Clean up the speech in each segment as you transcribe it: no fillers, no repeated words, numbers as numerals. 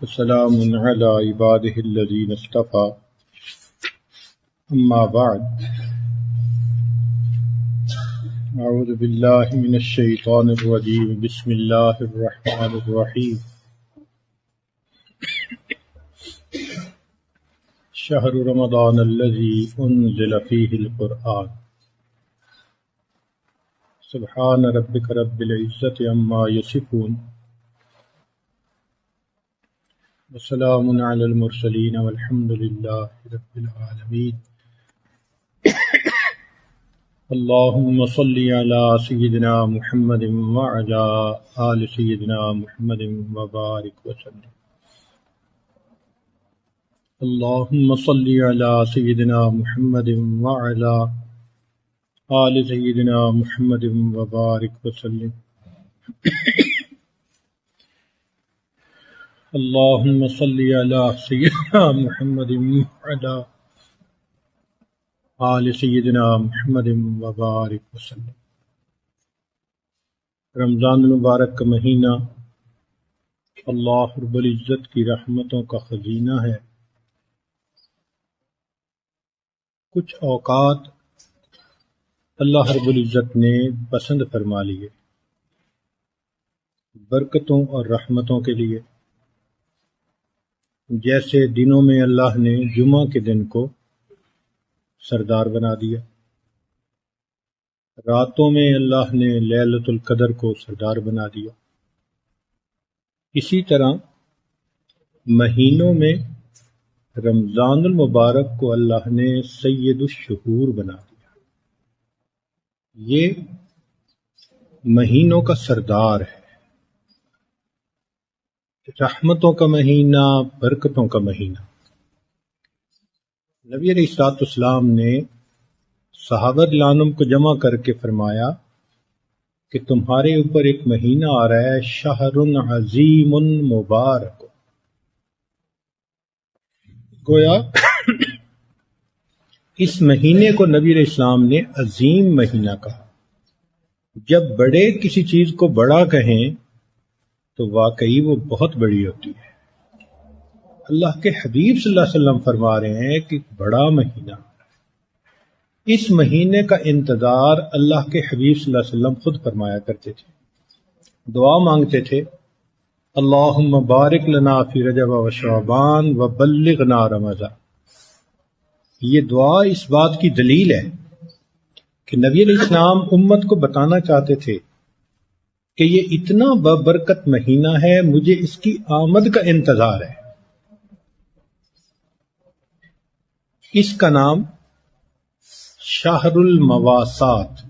وسلام على عباده الذين اصطفى أما بعد أعوذ بالله من الشيطان الرجيم بسم الله الرحمن الرحيم شهر رمضان الذي أنزل فيه القرآن سبحان ربك رب العزة عما يصفون وسلام على المرسلين والحمد لله رب العالمين اللهم صل على سيدنا محمد وعلى آل سيدنا محمد وبارك وسلم اللهم صل على سيدنا محمد وعلى آل سيدنا محمد وبارك وسلم اللهم صل على سيدنا محمد وعلى آل سیدنا محمد وبارک وسلم۔ رمضان المبارک کا مہینہ اللہ رب العزت کی رحمتوں کا خزینہ ہے۔ کچھ اوقات اللہ رب العزت نے پسند فرما لیے برکتوں اور رحمتوں کے لیے، جیسے دنوں میں اللہ نے جمعہ کے دن کو سردار بنا دیا، راتوں میں اللہ نے لیلۃ القدر کو سردار بنا دیا، اسی طرح مہینوں میں رمضان المبارک کو اللہ نے سید الشہور بنا دیا۔ یہ مہینوں کا سردار ہے، رحمتوں کا مہینہ، برکتوں کا مہینہ۔ نبی علیہ الصلوۃ والسلام نے صحابہ رضوان کو جمع کر کے فرمایا کہ تمہارے اوپر ایک مہینہ آ رہا ہے، شہر عظیم مبارک۔ گویا اس مہینے کو نبی علیہ السلام نے عظیم مہینہ کہا۔ جب بڑے کسی چیز کو بڑا کہیں تو واقعی وہ بہت بڑی ہوتی ہے۔ اللہ کے حبیب صلی اللہ علیہ وسلم فرما رہے ہیں کہ بڑا مہینہ، اس مہینے کا انتظار اللہ کے حبیب صلی اللہ علیہ وسلم خود فرمایا کرتے تھے، دعا مانگتے تھے، اللہم بارک لنا فی رجب و شعبان و بلغنا رمضان۔ یہ دعا اس بات کی دلیل ہے کہ نبی علیہ السلام امت کو بتانا چاہتے تھے کہ یہ اتنا بابرکت مہینہ ہے، مجھے اس کی آمد کا انتظار ہے۔ اس کا نام شہر المواسات،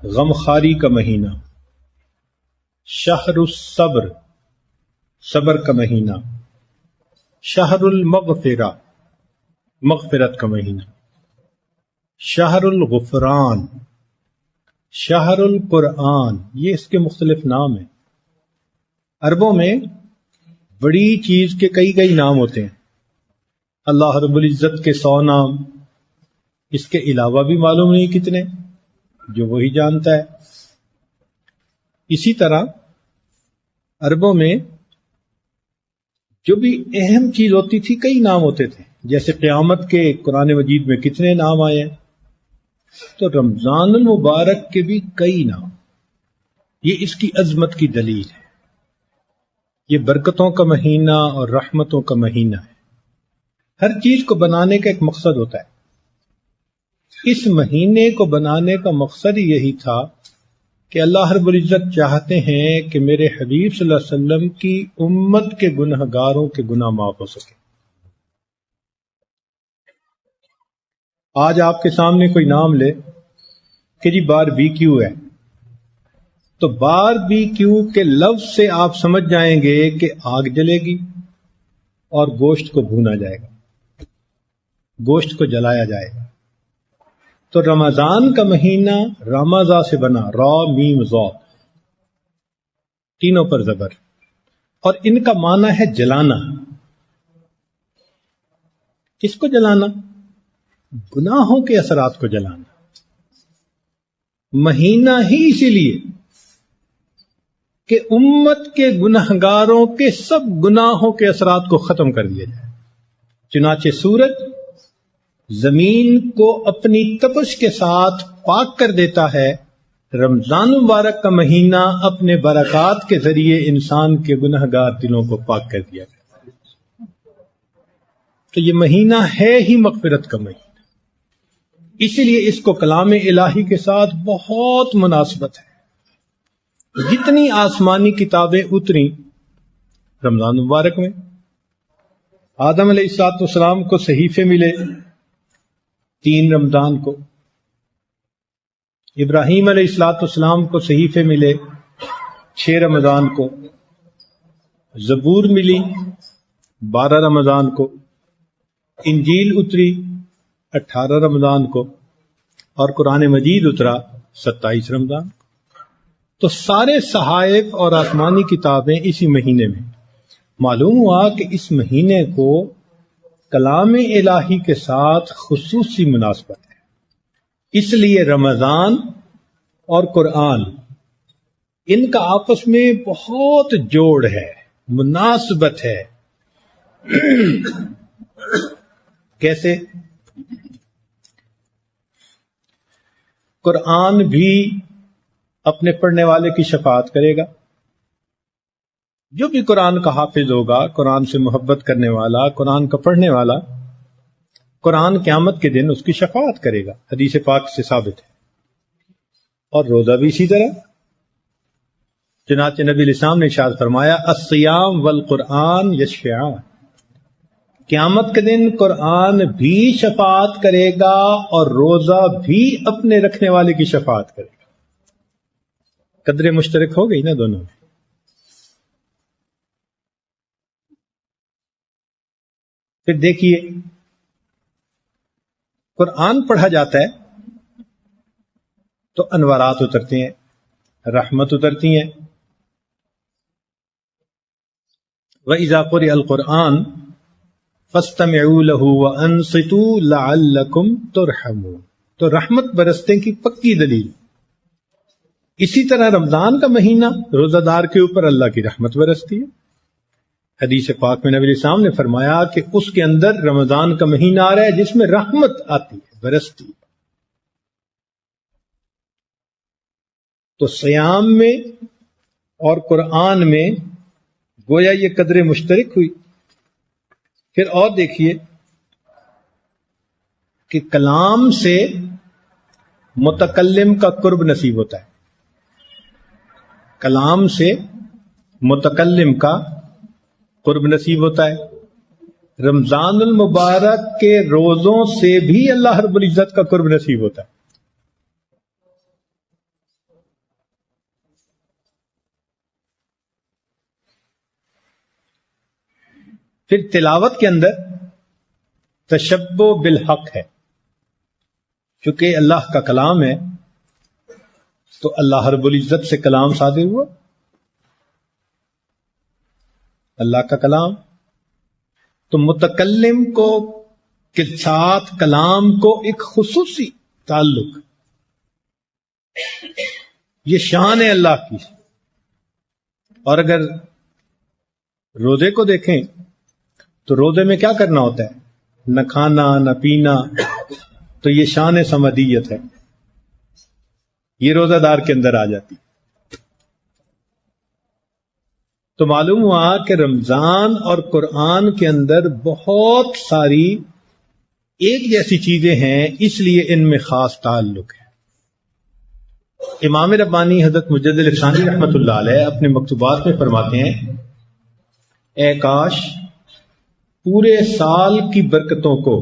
غمخاری کا مہینہ، شہر الصبر، صبر کا مہینہ، شہر المغفرہ، مغفرت کا مہینہ، شہر الغفران، شہر القرآن، یہ اس کے مختلف نام ہیں۔ عربوں میں بڑی چیز کے کئی نام ہوتے ہیں، اللہ رب العزت کے 100 نام، اس کے علاوہ بھی معلوم نہیں کتنے، جو وہی جانتا ہے۔ اسی طرح عربوں میں جو بھی اہم چیز ہوتی تھی کئی نام ہوتے تھے، جیسے قیامت کے قرآن مجید میں کتنے نام آئے ہیں، تو رمضان المبارک کے بھی کئی نام۔ یہ اس کی عظمت کی دلیل ہے۔ یہ برکتوں کا مہینہ اور رحمتوں کا مہینہ ہے۔ ہر چیز کو بنانے کا ایک مقصد ہوتا ہے۔ اس مہینے کو بنانے کا مقصد یہی تھا کہ اللہ رب العزت چاہتے ہیں کہ میرے حبیب صلی اللہ علیہ وسلم کی امت کے گنہگاروں کے گناہ معاف ہو سکے۔ آج آپ کے سامنے کوئی نام لے کہ جی باربیکیو ہے، تو باربیکیو کے لفظ سے آپ سمجھ جائیں گے کہ آگ جلے گی اور گوشت کو بھونا جائے گا، گوشت کو جلایا جائے گا۔ تو رمضان کا مہینہ رمضا سے بنا، را میم ضاد، تینوں پر زبر، اور ان کا معنی ہے جلانا۔ کس کو جلانا؟ گناہوں کے اثرات کو جلانا۔ مہینہ ہی اسی لیے کہ امت کے گنہگاروں کے سب گناہوں کے اثرات کو ختم کر دیا جائے. چنانچہ سورج زمین کو اپنی تپش کے ساتھ پاک کر دیتا ہے، رمضان مبارک کا مہینہ اپنے برکات کے ذریعے انسان کے گنہگار دلوں کو پاک کر دیا گیا. تو یہ مہینہ ہے ہی مغفرت کا مہینہ، اسی لیے اس کو کلام الہی کے ساتھ بہت مناسبت ہے. جتنی آسمانی کتابیں اتری رمضان مبارک میں، آدم علیہ السلام کو صحیفے ملے 3 رمضان کو، ابراہیم علیہ السلام کو صحیفے ملے 6 رمضان کو، زبور ملی 12 رمضان کو، انجیل اتری 18 رمضان کو، اور قرآن مجید اترا 27 رمضان. تو سارے صحائف اور آسمانی کتابیں اسی مہینے میں. معلوم ہوا کہ اس مہینے کو کلام الہی کے ساتھ خصوصی مناسبت ہے. اس لیے رمضان اور قرآن ان کا آپس میں بہت جوڑ ہے، مناسبت ہے. کیسے؟ قرآن بھی اپنے پڑھنے والے کی شفاعت کرے گا. جو بھی قرآن کا حافظ ہوگا، قرآن سے محبت کرنے والا، قرآن کا پڑھنے والا، قرآن قیامت کے دن اس کی شفاعت کرے گا. حدیث پاک سے ثابت ہے. اور روزہ بھی اسی طرح. چنانچہ نبی علیہ السلام نے ارشاد فرمایا الصیام والقرآن یشفعان، قیامت کے دن قرآن بھی شفاعت کرے گا اور روزہ بھی اپنے رکھنے والے کی شفاعت کرے گا. قدر مشترک ہو گئی نا دونوں میں. پھر دیکھیے قرآن پڑھا جاتا ہے تو انوارات اترتے ہیں، رحمت اترتی ہیں. وَإِذَا قُرِئَ الْقُرْآنُ فَاسْتَمِعُوا لَهُ وَأَنصِتُوا لَعَلَّكُمْ تُرْحَمُونَ. تو رحمت برسنے کی پکی دلیل. اسی طرح رمضان کا مہینہ روزہ دار کے اوپر اللہ کی رحمت برستی ہے. حدیث پاک میں نبی علیہ السلام نے فرمایا کہ اس کے اندر رمضان کا مہینہ آ رہا ہے جس میں رحمت آتی ہے، برستی ہے. تو صیام میں اور قرآن میں گویا یہ قدر مشترک ہوئی. پھر اور دیکھیے کہ کلام سے متکلم کا قرب نصیب ہوتا ہے. کلام سے متکلم کا قرب نصیب ہوتا ہے. رمضان المبارک کے روزوں سے بھی اللہ رب العزت کا قرب نصیب ہوتا ہے. پھر تلاوت کے اندر تشبہ بالحق ہے. چونکہ اللہ کا کلام ہے تو اللہ رب العزت سے کلام صادر ہوا، اللہ کا کلام. تو متکلم کو کے ساتھ کلام کو ایک خصوصی تعلق، یہ شان ہے اللہ کی. اور اگر روزے کو دیکھیں تو روزے میں کیا کرنا ہوتا ہے؟ نہ کھانا نہ پینا. تو یہ شان سمدیت ہے، یہ روزہ دار کے اندر آ جاتی. تو معلوم ہوا کہ رمضان اور قرآن کے اندر بہت ساری ایک جیسی چیزیں ہیں، اس لیے ان میں خاص تعلق ہے. امام ربانی حضرت مجدد الفسانی رحمۃ اللہ علیہ اپنے مکتوبات میں فرماتے ہیں اے کاش پورے سال کی برکتوں کو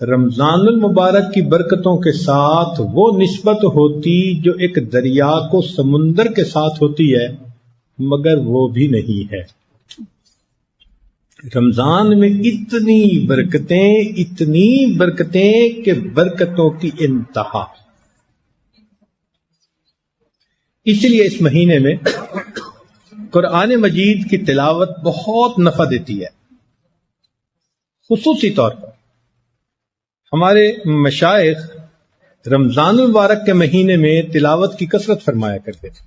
رمضان المبارک کی برکتوں کے ساتھ وہ نسبت ہوتی جو ایک دریا کو سمندر کے ساتھ ہوتی ہے، مگر وہ بھی نہیں ہے. رمضان میں اتنی برکتیں کہ برکتوں کی انتہا. اس لیے اس مہینے میں قرآن مجید کی تلاوت بہت نفع دیتی ہے. خصوصی طور پر ہمارے مشائخ رمضان المبارک کے مہینے میں تلاوت کی کثرت فرمایا کرتے تھے.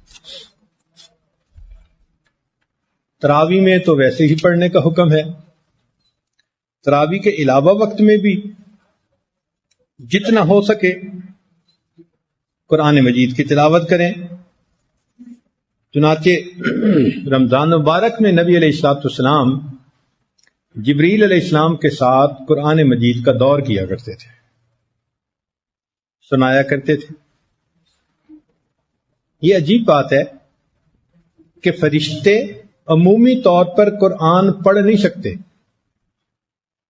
تراوی میں تو ویسے ہی پڑھنے کا حکم ہے، تراوی کے علاوہ وقت میں بھی جتنا ہو سکے قرآن مجید کی تلاوت کریں۔ چنانچہ رمضان مبارک میں نبی علیہ السلام جبریل علیہ السلام کے ساتھ قرآن مجید کا دور کیا کرتے تھے، سنایا کرتے تھے۔ یہ عجیب بات ہے کہ فرشتے عمومی طور پر قرآن پڑھ نہیں سکتے،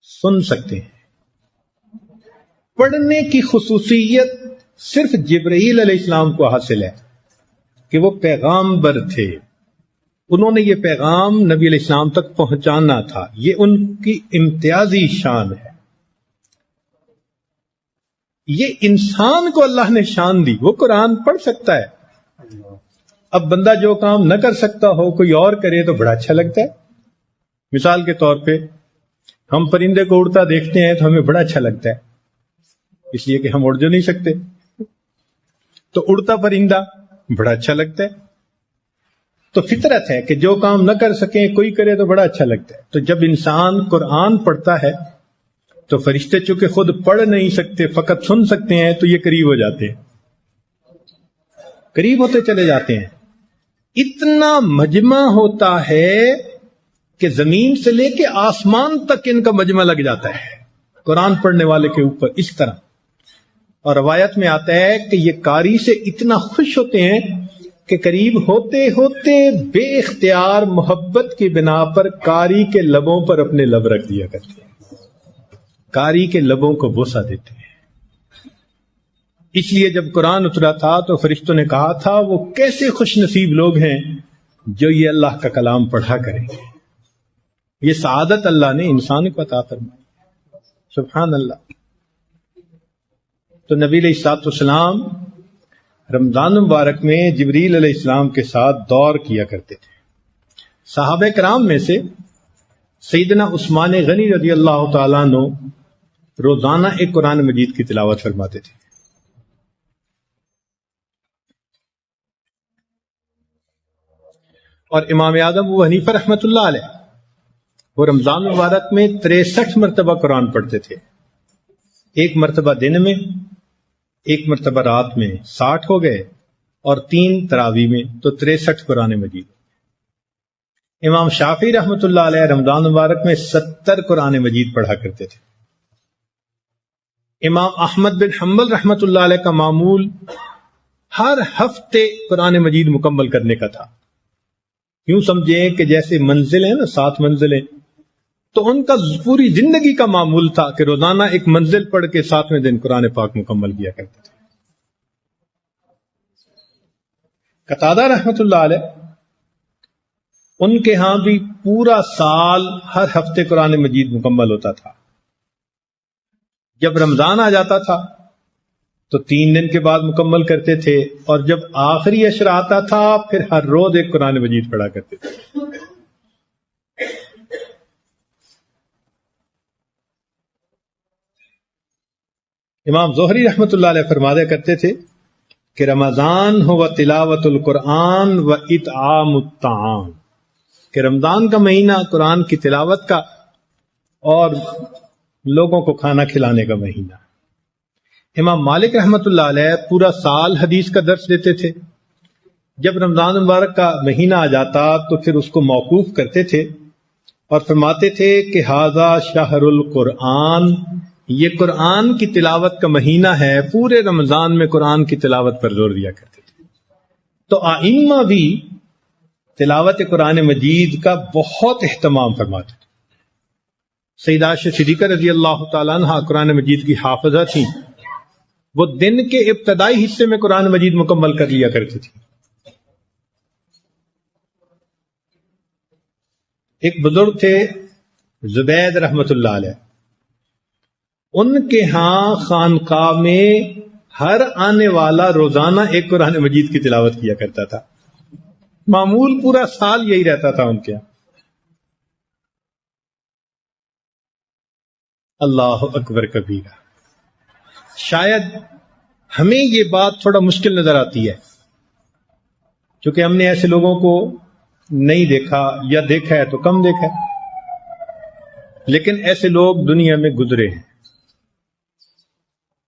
سن سکتے ہیں۔ پڑھنے کی خصوصیت صرف جبرائیل علیہ السلام کو حاصل ہے کہ وہ پیغامبر تھے، انہوں نے یہ پیغام نبی علیہ السلام تک پہنچانا تھا، یہ ان کی امتیازی شان ہے۔ یہ انسان کو اللہ نے شان دی، وہ قرآن پڑھ سکتا ہے۔ اب بندہ جو کام نہ کر سکتا ہو کوئی اور کرے تو بڑا اچھا لگتا ہے۔ مثال کے طور پہ ہم پرندے کو اڑتا دیکھتے ہیں تو ہمیں بڑا اچھا لگتا ہے، اس لیے کہ ہم اڑ جو نہیں سکتے، تو اڑتا پرندہ بڑا اچھا لگتا ہے۔ تو فطرت ہے کہ جو کام نہ کر سکیں کوئی کرے تو بڑا اچھا لگتا ہے۔ تو جب انسان قرآن پڑھتا ہے تو فرشتے چونکہ خود پڑھ نہیں سکتے، فقط سن سکتے ہیں، تو یہ قریب ہو جاتے ہیں، قریب ہوتے چلے جاتے ہیں۔ اتنا مجمع ہوتا ہے کہ زمین سے لے کے آسمان تک ان کا مجمع لگ جاتا ہے قرآن پڑھنے والے کے اوپر، اس طرح۔ اور روایت میں آتا ہے کہ یہ قاری سے اتنا خوش ہوتے ہیں کہ قریب ہوتے ہوتے بے اختیار محبت کی بنا پر قاری کے لبوں پر اپنے لب رکھ دیا کرتے ہیں، قاری کے لبوں کو بوسہ دیتے ہیں۔ اس لیے جب قرآن اترا تھا تو فرشتوں نے کہا تھا وہ کیسے خوش نصیب لوگ ہیں جو یہ اللہ کا کلام پڑھا کریں گے۔ یہ سعادت اللہ نے انسان کو عطا فرمائی، سبحان اللہ۔ تو نبی علیہ السلام رمضان مبارک میں جبریل علیہ السلام کے ساتھ دور کیا کرتے تھے۔ صحابہ کرام میں سے سیدنا عثمان غنی رضی اللہ تعالیٰ عنہ روزانہ ایک قرآن مجید کی تلاوت فرماتے تھے۔ اور امام اعظم ابو حنیفہ رحمۃ اللہ علیہ وہ رمضان مبارک میں 63 مرتبہ قرآن پڑھتے تھے، ایک مرتبہ دن میں، ایک مرتبہ رات میں، 60 ہو گئے، اور 3 تراویح میں، تو 63 قرآن مجید۔ امام شافعی رحمۃ اللہ علیہ رمضان مبارک میں 70 قرآن مجید پڑھا کرتے تھے۔ امام احمد بن حنبل رحمۃ اللہ علیہ کا معمول ہر ہفتے قرآن مجید مکمل کرنے کا تھا۔ یوں سمجھیں کہ جیسے منزل ہیں نا، 7 منزلیں، تو ان کا پوری زندگی کا معمول تھا کہ روزانہ ایک منزل پڑھ کے 7ویں دن قرآن پاک مکمل کیا کرتے تھے۔ قتادہ رحمۃ اللہ علیہ ان کے ہاں بھی پورا سال ہر ہفتے قرآن مجید مکمل ہوتا تھا۔ جب رمضان آ جاتا تھا تو 3 دن کے بعد مکمل کرتے تھے، اور جب آخری عشر آتا تھا پھر ہر روز ایک قرآن مجید پڑھا کرتے تھے۔ امام زہری رحمۃ اللہ علیہ فرمایا کرتے تھے کہ رمضان ہو تلاوت القرآن و اطعام الطعام، کہ رمضان کا مہینہ قرآن کی تلاوت کا اور لوگوں کو کھانا کھلانے کا مہینہ۔ امام مالک رحمۃ اللہ علیہ پورا سال حدیث کا درس دیتے تھے، جب رمضان مبارک کا مہینہ آ جاتا تو پھر اس کو موقوف کرتے تھے اور فرماتے تھے کہ ھذا شہر القرآن، یہ قرآن کی تلاوت کا مہینہ ہے، پورے رمضان میں قرآن کی تلاوت پر زور دیا کرتے تھے۔ تو ائمہ بھی تلاوت قرآن مجید کا بہت اہتمام فرماتے تھے۔ سیدہ عائشہ صدیقہ رضی اللہ تعالیٰ عنہ قرآن مجید کی حافظہ تھیں، وہ دن کے ابتدائی حصے میں قرآن مجید مکمل کر لیا کرتی تھی۔ ایک بزرگ تھے زبید رحمت اللہ علیہ، ان کے ہاں خانقاہ میں ہر آنے والا روزانہ ایک قرآن مجید کی تلاوت کیا کرتا تھا، معمول پورا سال یہی رہتا تھا ان کے ہاں۔ اللہ اکبر کبیرہ۔ شاید ہمیں یہ بات تھوڑا مشکل نظر آتی ہے، کیونکہ ہم نے ایسے لوگوں کو نہیں دیکھا یا دیکھا ہے تو کم دیکھا ہے، لیکن ایسے لوگ دنیا میں گزرے ہیں۔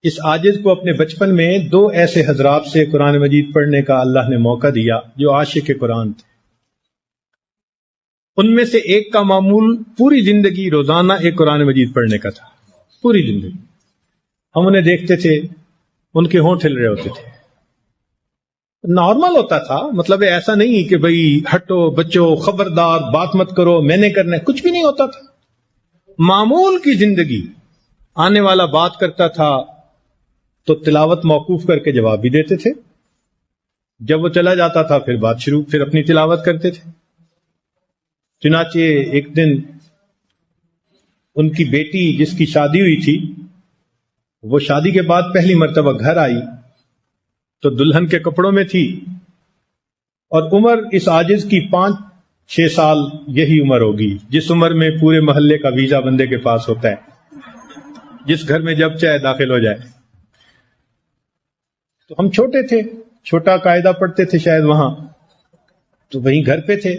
اس عاجز کو اپنے بچپن میں 2 ایسے حضرات سے قرآن مجید پڑھنے کا اللہ نے موقع دیا جو عاشق قرآن تھے۔ ان میں سے ایک کا معمول پوری زندگی روزانہ ایک قرآن مجید پڑھنے کا تھا، پوری زندگی۔ ہم انہیں دیکھتے تھے، ان کے ہونٹ ہل رہے ہوتے تھے، نارمل ہوتا تھا، مطلب ایسا نہیں کہ بھئی ہٹو بچو خبردار بات مت کرو میں نے کرنا ہے، کچھ بھی نہیں ہوتا تھا، معمول کی زندگی۔ آنے والا بات کرتا تھا تو تلاوت موقوف کر کے جواب بھی دیتے تھے، جب وہ چلا جاتا تھا پھر اپنی تلاوت کرتے تھے۔ چنانچہ ایک دن ان کی بیٹی جس کی شادی ہوئی تھی، وہ شادی کے بعد پہلی مرتبہ گھر آئی تو دلہن کے کپڑوں میں تھی، اور عمر اس عاجز کی 5-6 سال یہی عمر ہوگی جس عمر میں پورے محلے کا ویزا بندے کے پاس ہوتا ہے، جس گھر میں جب چاہے داخل ہو جائے۔ تو ہم چھوٹے تھے، چھوٹا قاعدہ پڑھتے تھے شاید وہاں، تو وہیں گھر پہ تھے،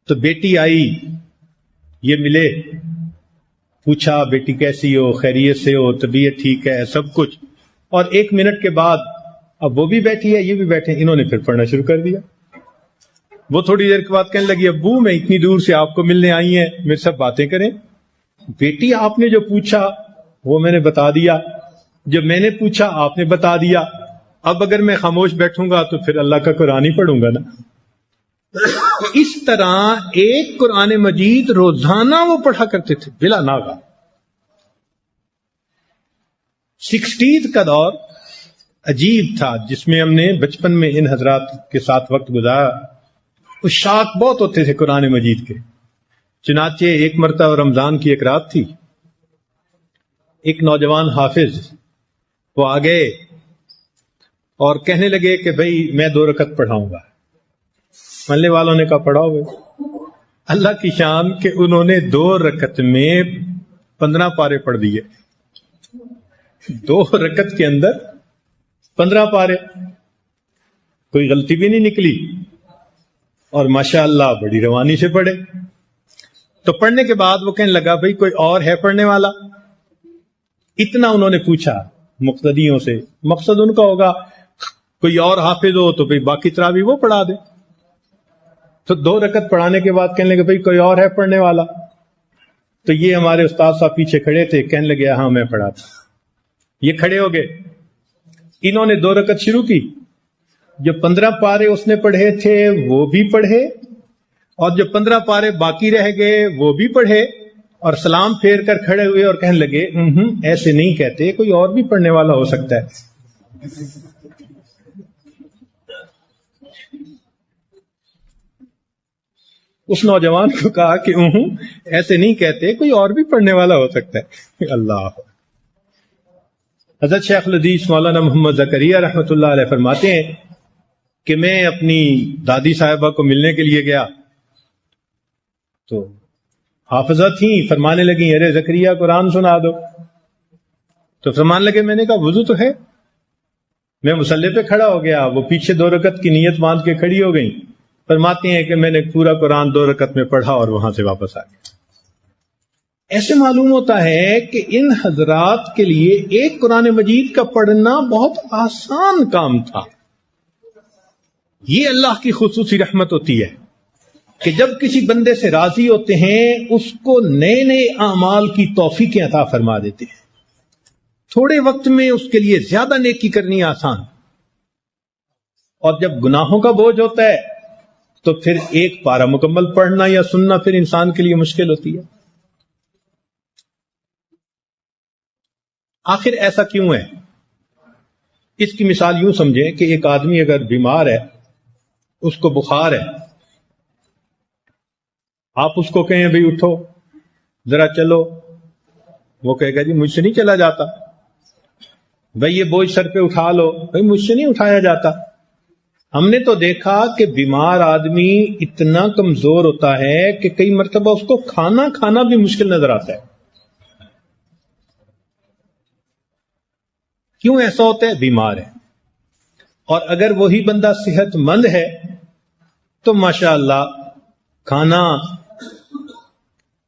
تو بیٹی آئی، یہ ملے، پوچھا بیٹی کیسی ہو، خیریت سے ہو، طبیعت ٹھیک ہے، سب کچھ، اور 1 منٹ کے بعد اب وہ بھی بیٹھی ہے یہ بھی بیٹھے، انہوں نے پھر پڑھنا شروع کر دیا۔ وہ تھوڑی دیر کے بعد کہنے لگی ابو میں اتنی دور سے آپ کو ملنے آئی ہیں، میرے ساتھ باتیں کریں۔ بیٹی آپ نے جو پوچھا وہ میں نے بتا دیا، جو میں نے پوچھا آپ نے بتا دیا، اب اگر میں خاموش بیٹھوں گا تو پھر اللہ کا قرآن ہی پڑھوں گا نا۔ اس طرح ایک قرآن مجید روزانہ وہ پڑھا کرتے تھے بلا ناغہ۔ 60s کا دور عجیب تھا جس میں ہم نے بچپن میں ان حضرات کے ساتھ وقت گزارا۔ عشاق بہت ہوتے تھے قرآن مجید کے۔ چنانچہ ایک مرتبہ رمضان کی ایک رات تھی، ایک نوجوان حافظ وہ آ گئے اور کہنے لگے کہ بھئی میں 2 رکعت پڑھاؤں گا۔ محلے والوں نے کہا پڑھاؤ گے۔ اللہ کی شان کہ انہوں نے 2 رکعت میں 15 پارے پڑھ دیے، 2 رکعت کے اندر 15 پارے، کوئی غلطی بھی نہیں نکلی، اور ماشاءاللہ بڑی روانی سے پڑھے۔ تو پڑھنے کے بعد وہ کہنے لگا بھئی کوئی اور ہے پڑھنے والا؟ اتنا انہوں نے پوچھا مقتدیوں سے، مقصد ان کا ہوگا کوئی اور حافظ ہو تو بھئی باقی تراویح وہ پڑھا دے۔ تو 2 رکعت پڑھانے کے بعد کہنے لگے بھئی کوئی اور ہے پڑھنے والا؟ تو یہ ہمارے استاد صاحب پیچھے کھڑے تھے، کہنے لگے ہاں میں پڑھاتا۔ یہ کھڑے ہو گئے، انہوں نے 2 رکعت شروع کی، جو 15 پارے اس نے پڑھے تھے وہ بھی پڑھے، اور جو 15 پارے باقی رہ گئے وہ بھی پڑھے، اور سلام پھیر کر کھڑے ہوئے اور کہنے لگے ایسے نہیں کہتے، کوئی اور بھی پڑھنے والا ہو سکتا ہے۔ اس نوجوان کو کہا کہ ایسے نہیں کہتے، کوئی اور بھی پڑھنے والا ہو سکتا ہے۔ اللہ حضرت شیخ الحدیث مولانا محمد زکریا رحمۃ اللہ علیہ فرماتے ہیں کہ میں اپنی دادی صاحبہ کو ملنے کے لیے گیا تو حافظہ تھیں، فرمانے لگیں ارے زکریا قرآن سنا دو۔ تو فرمانے لگے میں نے کہا وضو تو ہے۔ میں مصلی پہ کھڑا ہو گیا، وہ پیچھے 2 رکعت کی نیت باندھ کے کھڑی ہو گئیں۔ فرماتے ہیں کہ میں نے پورا قرآن 2 رکعت میں پڑھا اور وہاں سے واپس آ گیا۔ ایسے معلوم ہوتا ہے کہ ان حضرات کے لیے ایک قرآن مجید کا پڑھنا بہت آسان کام تھا۔ یہ اللہ کی خصوصی رحمت ہوتی ہے کہ جب کسی بندے سے راضی ہوتے ہیں اس کو نئے نئے اعمال کی توفیقیں عطا فرما دیتے ہیں، تھوڑے وقت میں اس کے لیے زیادہ نیکی کرنی آسان، اور جب گناہوں کا بوجھ ہوتا ہے تو پھر ایک پارہ مکمل پڑھنا یا سننا پھر انسان کے لیے مشکل ہوتی ہے۔ آخر ایسا کیوں ہے؟ اس کی مثال یوں سمجھیں کہ ایک آدمی اگر بیمار ہے، اس کو بخار ہے، آپ اس کو کہیں بھئی اٹھو ذرا چلو، وہ کہے گا جی مجھ سے نہیں چلا جاتا۔ بھئی یہ بوجھ سر پہ اٹھا لو، بھئی مجھ سے نہیں اٹھایا جاتا۔ ہم نے تو دیکھا کہ بیمار آدمی اتنا کمزور ہوتا ہے کہ کئی مرتبہ اس کو کھانا بھی مشکل نظر آتا ہے۔ کیوں ایسا ہوتا ہے؟ بیمار ہے۔ اور اگر وہی بندہ صحت مند ہے تو ماشاءاللہ کھانا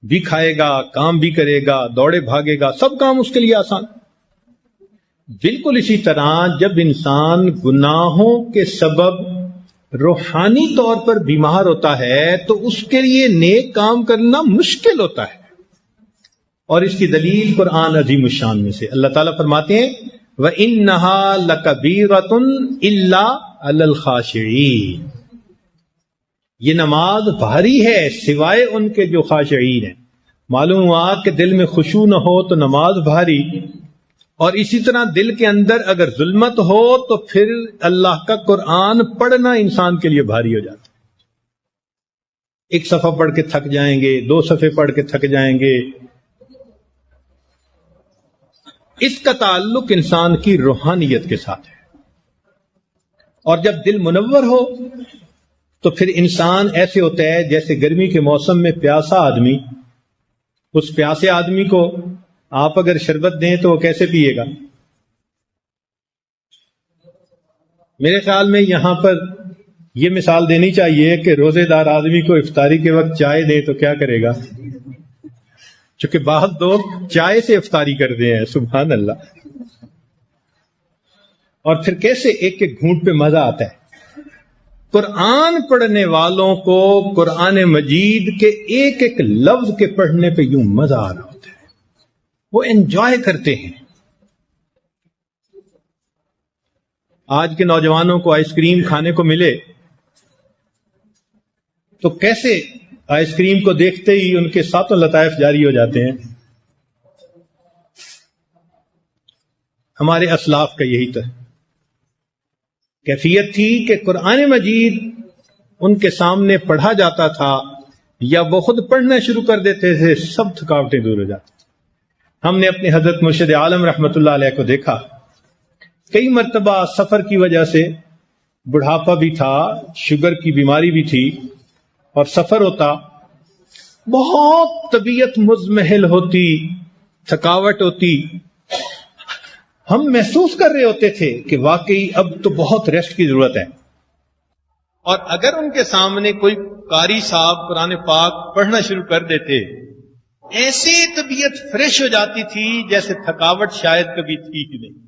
بھی کھائے گا، کام بھی کرے گا، دوڑے بھاگے گا، سب کام اس کے لیے آسان۔ بالکل اسی طرح جب انسان گناہوں کے سبب روحانی طور پر بیمار ہوتا ہے تو اس کے لیے نیک کام کرنا مشکل ہوتا ہے، اور اس کی دلیل قرآن عظیم الشان میں سے اللہ تعالیٰ فرماتے ہیں وَإِنَّهَا لَكَبِيرَةٌ إِلَّا عَلَى الْخَاشِعِينَ، یہ نماز بھاری ہے سوائے ان کے جو خاشعین ہیں۔ معلوم ہوا کہ دل میں خشوع نہ ہو تو نماز بھاری، اور اسی طرح دل کے اندر اگر ظلمت ہو تو پھر اللہ کا قرآن پڑھنا انسان کے لیے بھاری ہو جاتا ہے۔ ایک صفحہ پڑھ کے تھک جائیں گے، 2 صفحے پڑھ کے تھک جائیں گے۔ اس کا تعلق انسان کی روحانیت کے ساتھ ہے، اور جب دل منور ہو تو پھر انسان ایسے ہوتا ہے جیسے گرمی کے موسم میں پیاسا آدمی، اس پیاسے آدمی کو آپ اگر شربت دیں تو وہ کیسے پیے گا؟ میرے خیال میں یہاں پر یہ مثال دینی چاہیے کہ روزے دار آدمی کو افطاری کے وقت چائے دیں تو کیا کرے گا؟ چونکہ بعض لوگ چائے سے افطاری کرتے ہیں، سبحان اللہ، اور پھر کیسے ایک ایک گھونٹ پہ مزہ آتا ہے۔ قرآن پڑھنے والوں کو قرآن مجید کے ایک ایک لفظ کے پڑھنے پہ یوں مزہ آ رہا ہوتا ہے، وہ انجوائے کرتے ہیں۔ آج کے نوجوانوں کو آئس کریم کھانے کو ملے تو کیسے آئس کریم کو دیکھتے ہی ان کے ساتوں لطائف جاری ہو جاتے ہیں۔ ہمارے اسلاف کا یہی تھا، کیفیت تھی کہ قرآن مجید ان کے سامنے پڑھا جاتا تھا یا وہ خود پڑھنا شروع کر دیتے تھے، سب تھکاوٹیں دور ہو جاتی۔ ہم نے اپنے حضرت مرشد عالم رحمت اللہ علیہ کو دیکھا، کئی مرتبہ سفر کی وجہ سے بڑھاپا بھی تھا، شوگر کی بیماری بھی تھی، اور سفر ہوتا، بہت طبیعت مزمحل ہوتی، تھکاوٹ ہوتی، ہم محسوس کر رہے ہوتے تھے کہ واقعی اب تو بہت ریسٹ کی ضرورت ہے، اور اگر ان کے سامنے کوئی قاری صاحب قرآن پاک پڑھنا شروع کر دیتے، ایسی طبیعت فریش ہو جاتی تھی جیسے تھکاوٹ شاید کبھی تھی ہی نہیں،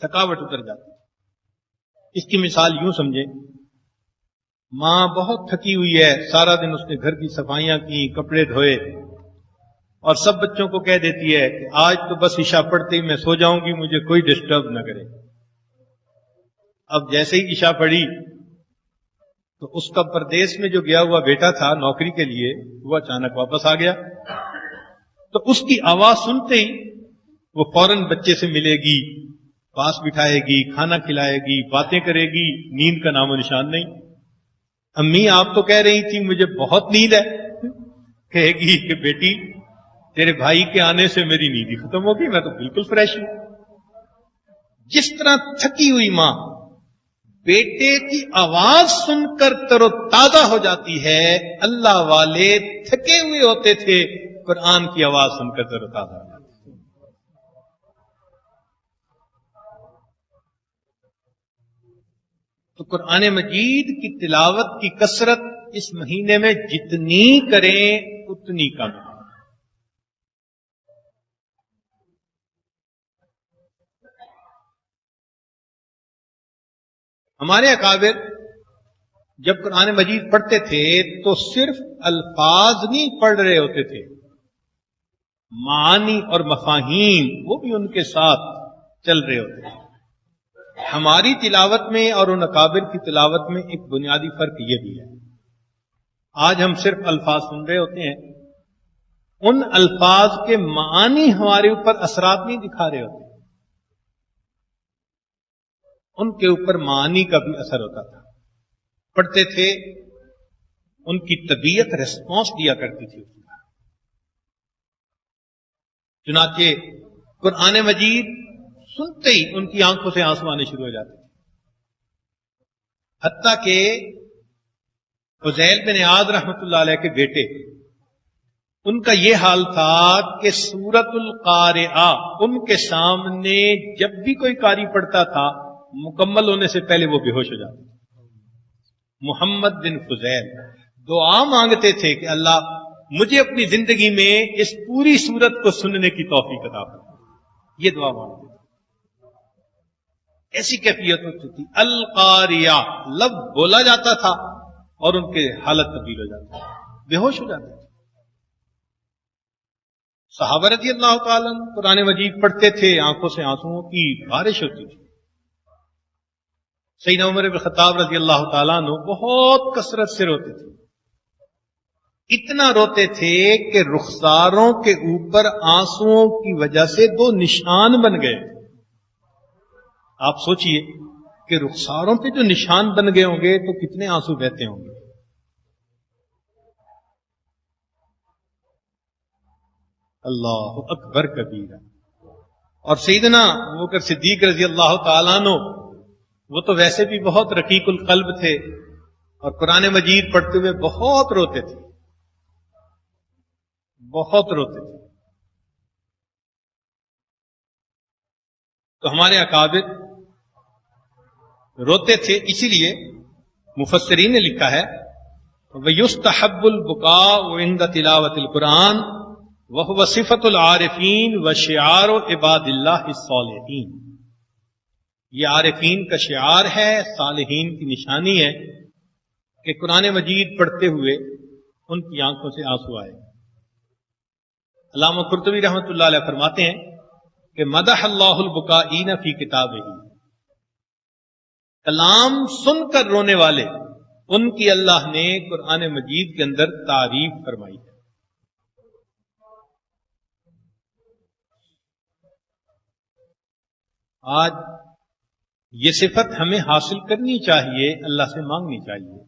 تھکاوٹ اتر جاتی۔ اس کی مثال یوں سمجھیں، ماں بہت تھکی ہوئی ہے، سارا دن اس نے گھر کی صفائیاں کی، کپڑے دھوئے، اور سب بچوں کو کہہ دیتی ہے کہ آج تو بس عشاء پڑھتے ہی میں سو جاؤں گی، مجھے کوئی ڈسٹرب نہ کرے۔ اب جیسے ہی عشاء پڑھی تو اس کا پردیس میں جو گیا ہوا بیٹا تھا نوکری کے لیے، وہ اچانک واپس آ گیا، تو اس کی آواز سنتے ہی وہ فوراً بچے سے ملے گی، پاس بٹھائے گی، کھانا کھلائے گی، باتیں کرے گی، نیند کا نام و نشان نہیں۔ امی آپ تو کہہ رہی تھی مجھے بہت نیند ہے، کہے گی کہ بیٹی تیرے بھائی کے آنے سے میری نیند ہی ختم ہوگی، میں تو بالکل فریش ہوں۔ جس طرح تھکی ہوئی ماں بیٹے کی آواز سن کر تر و تازہ ہو جاتی ہے، اللہ والے تھکے ہوئے ہوتے تھے، قرآن کی آواز سن کر تر و تازہ ہو جاتے تھے۔ تو قرآن مجید کی تلاوت کی کثرت اس مہینے میں جتنی کریں اتنی کم ہے۔ ہمارے اکابر جب قرآن مجید پڑھتے تھے تو صرف الفاظ نہیں پڑھ رہے ہوتے تھے، معانی اور مفاہیم وہ بھی ان کے ساتھ چل رہے ہوتے تھے۔ ہماری تلاوت میں اور ان اکابر کی تلاوت میں ایک بنیادی فرق یہ بھی ہے، آج ہم صرف الفاظ سن رہے ہوتے ہیں، ان الفاظ کے معانی ہمارے اوپر اثرات نہیں دکھا رہے ہوتے، ان کے اوپر معانی کا بھی اثر ہوتا تھا۔ پڑھتے تھے، ان کی طبیعت ریسپانس دیا کرتی تھی۔ چنانچہ قرآن مجید سنتے ہی ان کی آنکھوں سے آنسو آنے شروع ہو جاتے تھے، حتیٰ کہ فضیل بن عیاض رحمۃ اللہ علیہ کے بیٹے، ان کا یہ حال تھا کہ سورۃ القارعہ ان کے سامنے جب بھی کوئی قاری پڑھتا تھا مکمل ہونے سے پہلے وہ بے ہوش ہو جاتے تھے۔ محمد بن فضیل دعا مانگتے تھے کہ اللہ مجھے اپنی زندگی میں اس پوری صورت کو سننے کی توفیق عطا فرما. یہ دعا مانگتے تھے. ایسی کیفیت ہوتی تھی. القاریہ لفظ بولا جاتا تھا اور ان کے حالت تبدیل ہو جاتی تھی, بے ہوش ہو جاتے تھے. صحابہ رضی اللہ تعالیٰ قرآن مجید پڑھتے تھے, آنکھوں سے آنسوؤں کی بارش ہوتی تھی. سیدنا عمر بن خطاب رضی اللہ تعالیٰ عنہ بہت کثرت سے روتے تھے. اتنا روتے تھے کہ رخساروں کے اوپر آنسوؤں کی وجہ سے 2 نشان بن گئے. آپ سوچئے کہ رخساروں پہ جو نشان بن گئے ہوں گے تو کتنے آنسو بہتے ہوں گے. اللہ اکبر کبیرہ. اور سیدنا ابوبکر صدیق رضی اللہ تعالیٰ عنہ وہ تو ویسے بھی بہت رقیق القلب تھے اور قرآن مجید پڑھتے ہوئے بہت روتے تھے, بہت روتے تھے. تو ہمارے اکابر روتے تھے, اسی لیے مفسرین نے لکھا ہے وَيُسْتَحَبُّ الْبُكَاءُ عِنْدَ تِلَاوَةِ الْقُرْآنِ وَهُوَ صِفَةُ الْعَارِفِينَ وَشِعَارُ عِبَادِ اللَّهِ الصَّالِحِينَ. یہ عارفین کا شعار ہے, صالحین کی نشانی ہے کہ قرآن مجید پڑھتے ہوئے ان کی آنکھوں سے آنسو آئے. علامہ قرطبی رحمۃ اللہ علیہ فرماتے ہیں کہ مدح اللہ البکائین فی کتابہ, کلام سن کر رونے والے ان کی اللہ نے قرآن مجید کے اندر تعریف فرمائی ہے. آج یہ صفت ہمیں حاصل کرنی چاہیے, اللہ سے مانگنی چاہیے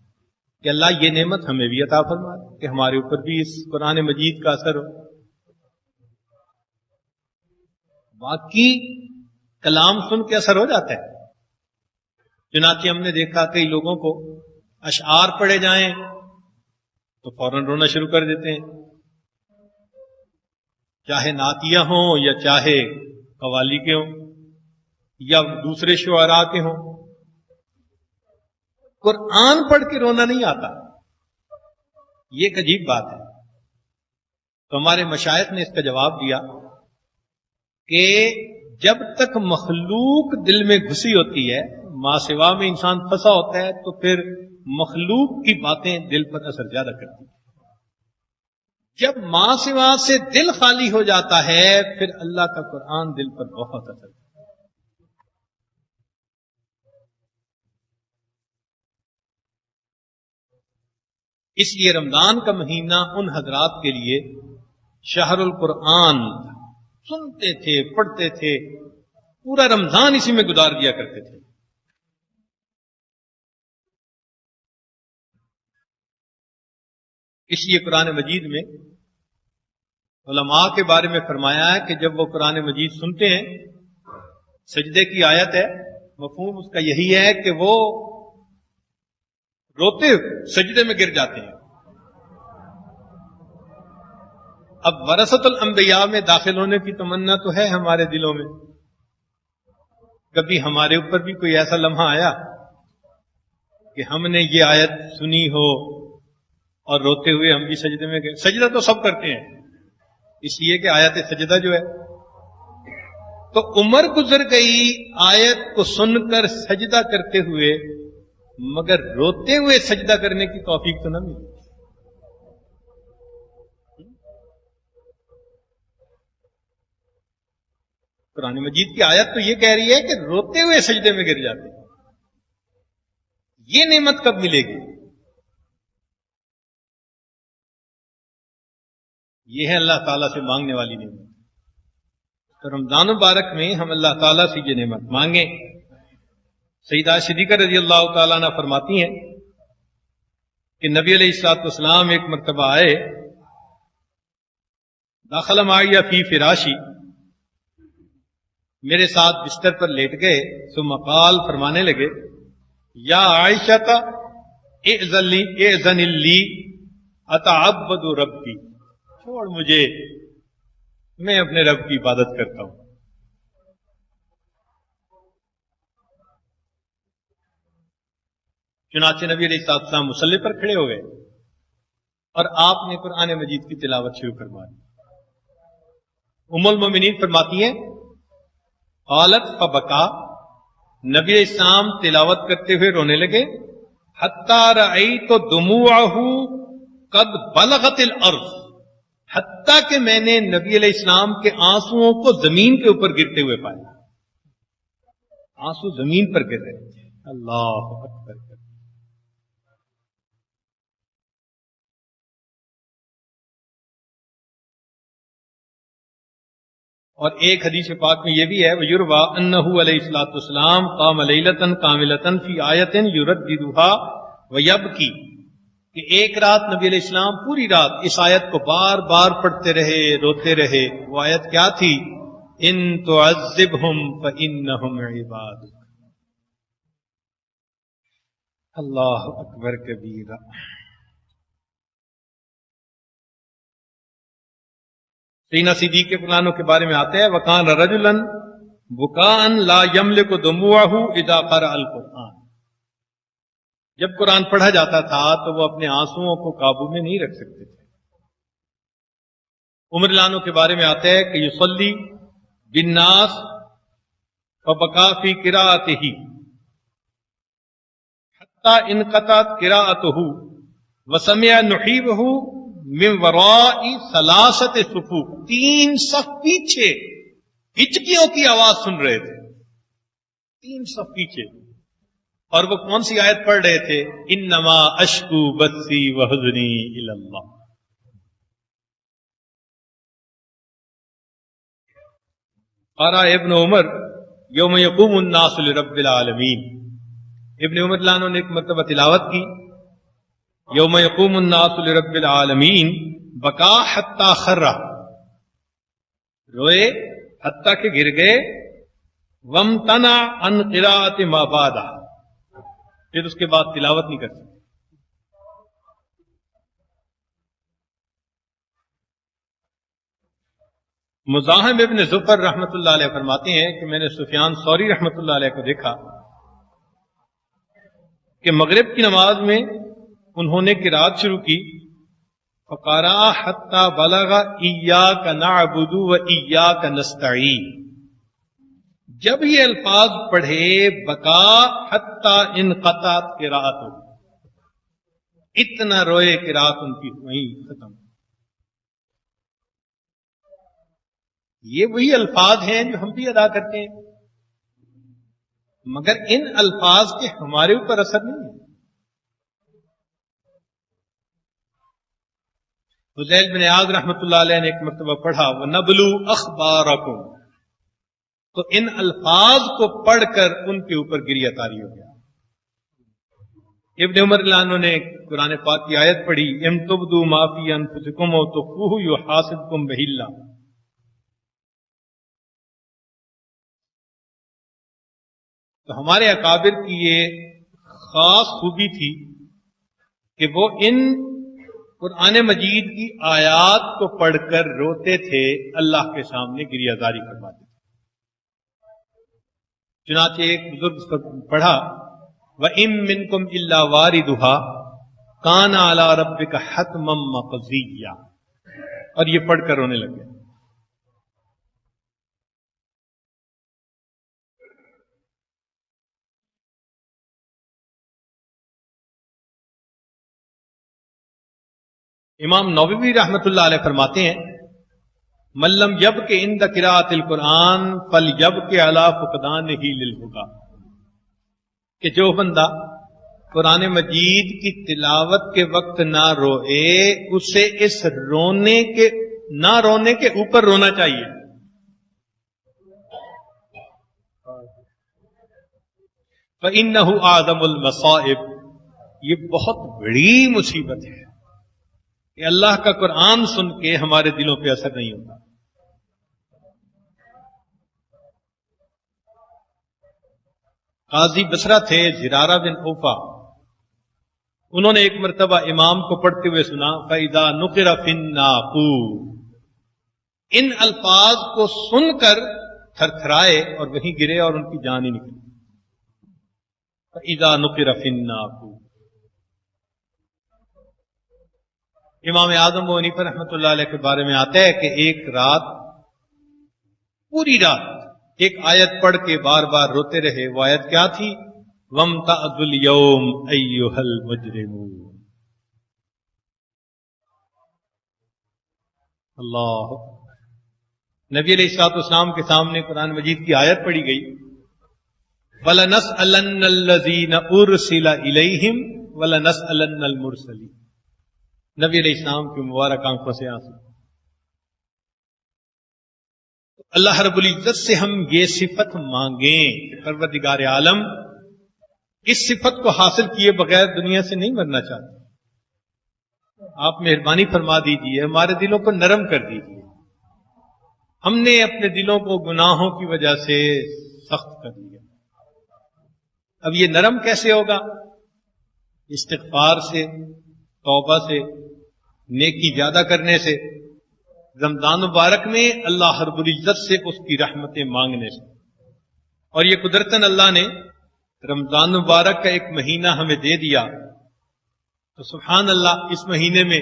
کہ اللہ یہ نعمت ہمیں بھی عطا فرما دے کہ ہمارے اوپر بھی اس قرآن مجید کا اثر ہو. باقی کلام سن کے اثر ہو جاتا ہے. چنانچہ ہم نے دیکھا کئی لوگوں کو اشعار پڑھے جائیں تو فوراً رونا شروع کر دیتے ہیں, چاہے نعتیہ ہوں یا چاہے قوالی کے ہوں یا دوسرے شعراء کے ہوں. قرآن پڑھ کے رونا نہیں آتا, یہ ایک عجیب بات ہے. تو ہمارے مشائخ نے اس کا جواب دیا کہ جب تک مخلوق دل میں گھسی ہوتی ہے, ماں سوا میں انسان پھنسا ہوتا ہے, تو پھر مخلوق کی باتیں دل پر اثر زیادہ کرتی ہیں. جب ماں سوا سے دل خالی ہو جاتا ہے پھر اللہ کا قرآن دل پر بہت اثر کرتا ہے. اس لیے رمضان کا مہینہ ان حضرات کے لیے شہر القرآن, سنتے تھے, پڑھتے تھے, پورا رمضان اسی میں گزار دیا کرتے تھے. اس لیے قرآن مجید میں علماء کے بارے میں فرمایا ہے کہ جب وہ قرآن مجید سنتے ہیں, سجدے کی آیت ہے, مفہوم اس کا یہی ہے کہ وہ روتے سجدے میں گر جاتے ہیں. اب ورثۃ الانبیاء میں داخل ہونے کی تمنا تو ہے ہمارے دلوں میں. کبھی ہمارے اوپر بھی کوئی ایسا لمحہ آیا کہ ہم نے یہ آیت سنی ہو اور روتے ہوئے ہم بھی سجدے میں گئے؟ سجدہ تو سب کرتے ہیں, اس لیے کہ آیت سجدہ جو ہے, تو عمر گزر گئی آیت کو سن کر سجدہ کرتے ہوئے, مگر روتے ہوئے سجدہ کرنے کی توفیق تو نہ ملی. قرآن مجید کی آیت تو یہ کہہ رہی ہے کہ روتے ہوئے سجدے میں گر جاتے ہیں. یہ نعمت کب ملے گی؟ یہ ہے اللہ تعالیٰ سے مانگنے والی نعمت. تو رمضان مبارک میں ہم اللہ تعالیٰ سے یہ نعمت مانگیں. سیدہ صدیقہ رضی اللہ تعالیٰ عنہ فرماتی ہیں کہ نبی علیہ الصلوۃ والسلام ایک مرتبہ آئے, داخل معی فی فراشی, میرے ساتھ بستر پر لیٹ گئے, ثم قال, فرمانے لگے, یا عائشہ اذن لی اتعبد ربی, چھوڑ مجھے, میں اپنے رب کی عبادت کرتا ہوں. چنانچہ نبی علیہ الصلوۃ والسلام مصلی پر کھڑے ہو گئے اور آپ نے قرآن مجید کی تلاوت شروع کروا دی. ام المومنین فرماتی ہیں قالت فبکا، نبی علیہ السلام تلاوت کرتے ہوئے رونے لگے. حتی رأیت دموعہ قد بلغت الارض، حتیٰ کہ میں نے نبی علیہ السلام کے آنسوؤں کو زمین کے اوپر گرتے ہوئے پایا. آنسو زمین پر گر رہے تھے. اللہ اکبر. اور ایک حدیث پاک میں یہ بھی ہے وَيُرْوَى أَنَّهُ علیہ الصلوۃ والسلام قام لیلۃ کاملۃ فی آیۃ یرددها ویبکی، کہ ایک رات نبی علیہ السلام پوری رات اس آیت کو بار بار پڑھتے رہے، روتے رہے. وہ آیت کیا تھی؟ ان تعذبہم فإنہم عبادک. اللہ اکبر کبیرہ. سیدنا صدیق کے فلانوں کے بارے میں آتا ہے وَكَانَ رَجُلًا بُكَاءً لَا يَمْلِكُ دُمُوعَهُ إِذَا قَرَأَ الْقُرْآنَ. جب قرآن پڑھا جاتا تھا تو وہ اپنے آنسوؤں کو قابو میں نہیں رکھ سکتے تھے. عمر لانوں کے بارے میں آتا ہے کہ یصلی بالناس فبکا فی قراءتہ حتی انقطعت قراءتہ وسمع نحیبہ من وراء ثلاثت صفوف. 3 صف پیچھے ہچکیوں کی آواز سن رہے تھے. 3 صف پیچھے. اور وہ کون سی آیت پڑھ رہے تھے؟ انما اشکو بثی وحزنی الی اللہ. قرأ ابن عمر یوم یقوم الناس لرب العالمین. ابن عمر لانوں نے ایک مرتبہ تلاوت کی یوم یقوم الناس لرب العالمین بکا حتی خرہ، روئے حتیٰ کہ گر گئے. وامتنع عن قراءت ما بعدہ، پھر اس کے بعد تلاوت نہیں کر سکتے. مزاحم ابن ظفر رحمۃ اللہ علیہ فرماتے ہیں کہ میں نے سفیان ثوری رحمۃ اللہ علیہ کو دیکھا کہ مغرب کی نماز میں انہوں نے قرات شروع کی فقرأ حتی بلغ ایاک نعبد و ایاک نستعین. جب یہ الفاظ پڑھے بکا حتی انقطعت قراءتہ، اتنا روئے قرات ان کی وہیں ختم. یہ وہی الفاظ ہیں جو ہم بھی ادا کرتے ہیں، مگر ان الفاظ کے ہمارے اوپر اثر نہیں ہے. فضیل بن عیاض رحمۃ اللہ علیہ نے ایک مرتبہ پڑھا وَنَبْلُو أَخْبَارَكُمْ، تو ان الفاظ کو پڑھ کر ان کے اوپر گریہ طاری ہو گیا. ابن عمر لانوں نے قرآن پاک کی آیت پڑھی اِن تُبْدُوا مَا فِي أَنفُسِكُمْ أَوْ تُخْفُوهُ يُحَاسِبْكُم بِهِ اللَّهُ. تو ہمارے اکابر کی یہ خاص خوبی تھی کہ وہ ان قرآن مجید کی آیات کو پڑھ کر روتے تھے، اللہ کے سامنے گریہ زاری کرواتے تھے. چنانچہ ایک بزرگ پڑھا وَإِن مِّنكُمْ إِلَّا وَارِدُهَا كَانَ عَلَىٰ رَبِّكَ حَتْمًا مَّقْضِيًّا، اور یہ پڑھ کر رونے لگے. امام نووی رحمۃ اللہ علیہ فرماتے ہیں من لم یبک عند قراءۃ القرآن فلیبک علی فقدانہ للہدی، کہ جو بندہ قرآن مجید کی تلاوت کے وقت نہ روئے اسے اس نہ رونے کے اوپر رونا چاہیے. فإنہ اعظم المصائب، یہ بہت بڑی مصیبت ہے کہ اللہ کا قرآن سن کے ہمارے دلوں پہ اثر نہیں ہوتا. قاضی بصرہ تھے زرارہ بن اوفا، انہوں نے ایک مرتبہ امام کو پڑھتے ہوئے سنا فَإِذَا نُقِرَ فِي النَّاقُورِ، ان الفاظ کو سن کر تھر تھرائے اور وہیں گرے اور ان کی جان ہی نکلی. فَإِذَا نُقِرَ فِي النَّاقُورِ. امام اعظم ابو حنیفہ رحمۃ اللہ علیہ کے بارے میں آتا ہے کہ ایک رات، پوری رات ایک آیت پڑھ کے بار بار روتے رہے. وہ آیت کیا تھی؟ وَامْتَعْضُوا الْيَوْمَ أَيُّهَا الْمُجْرِمُونَ. اللہ نبی علیہ الصلوۃ والسلام کے سامنے قرآن مجید کی آیت پڑھی گئی، وَلَنَسْأَلَنَّ الَّذِينَ أُرْسِلَ إِلَيْهِمْ وَلَنَسْأَلَنَّ الْمُرْسَلِينَ. نبی علیہ السلام کی مبارک آنکھوں سے آنسو. اللہ رب العزت سے ہم یہ صفت مانگیں کہ پروردگار عالم اس صفت کو حاصل کیے بغیر دنیا سے نہیں مرنا چاہتے. آپ مہربانی فرما دیجیے، ہمارے دلوں کو نرم کر دیجیے. ہم نے اپنے دلوں کو گناہوں کی وجہ سے سخت کر دیا. اب یہ نرم کیسے ہوگا؟ استغفار سے، توبہ سے، نیکی زیادہ کرنے سے، رمضان مبارک میں اللہ رب العزت سے اس کی رحمتیں مانگنے سے. اور یہ قدرتاً اللہ نے رمضان مبارک کا ایک مہینہ ہمیں دے دیا، تو سبحان اللہ اس مہینے میں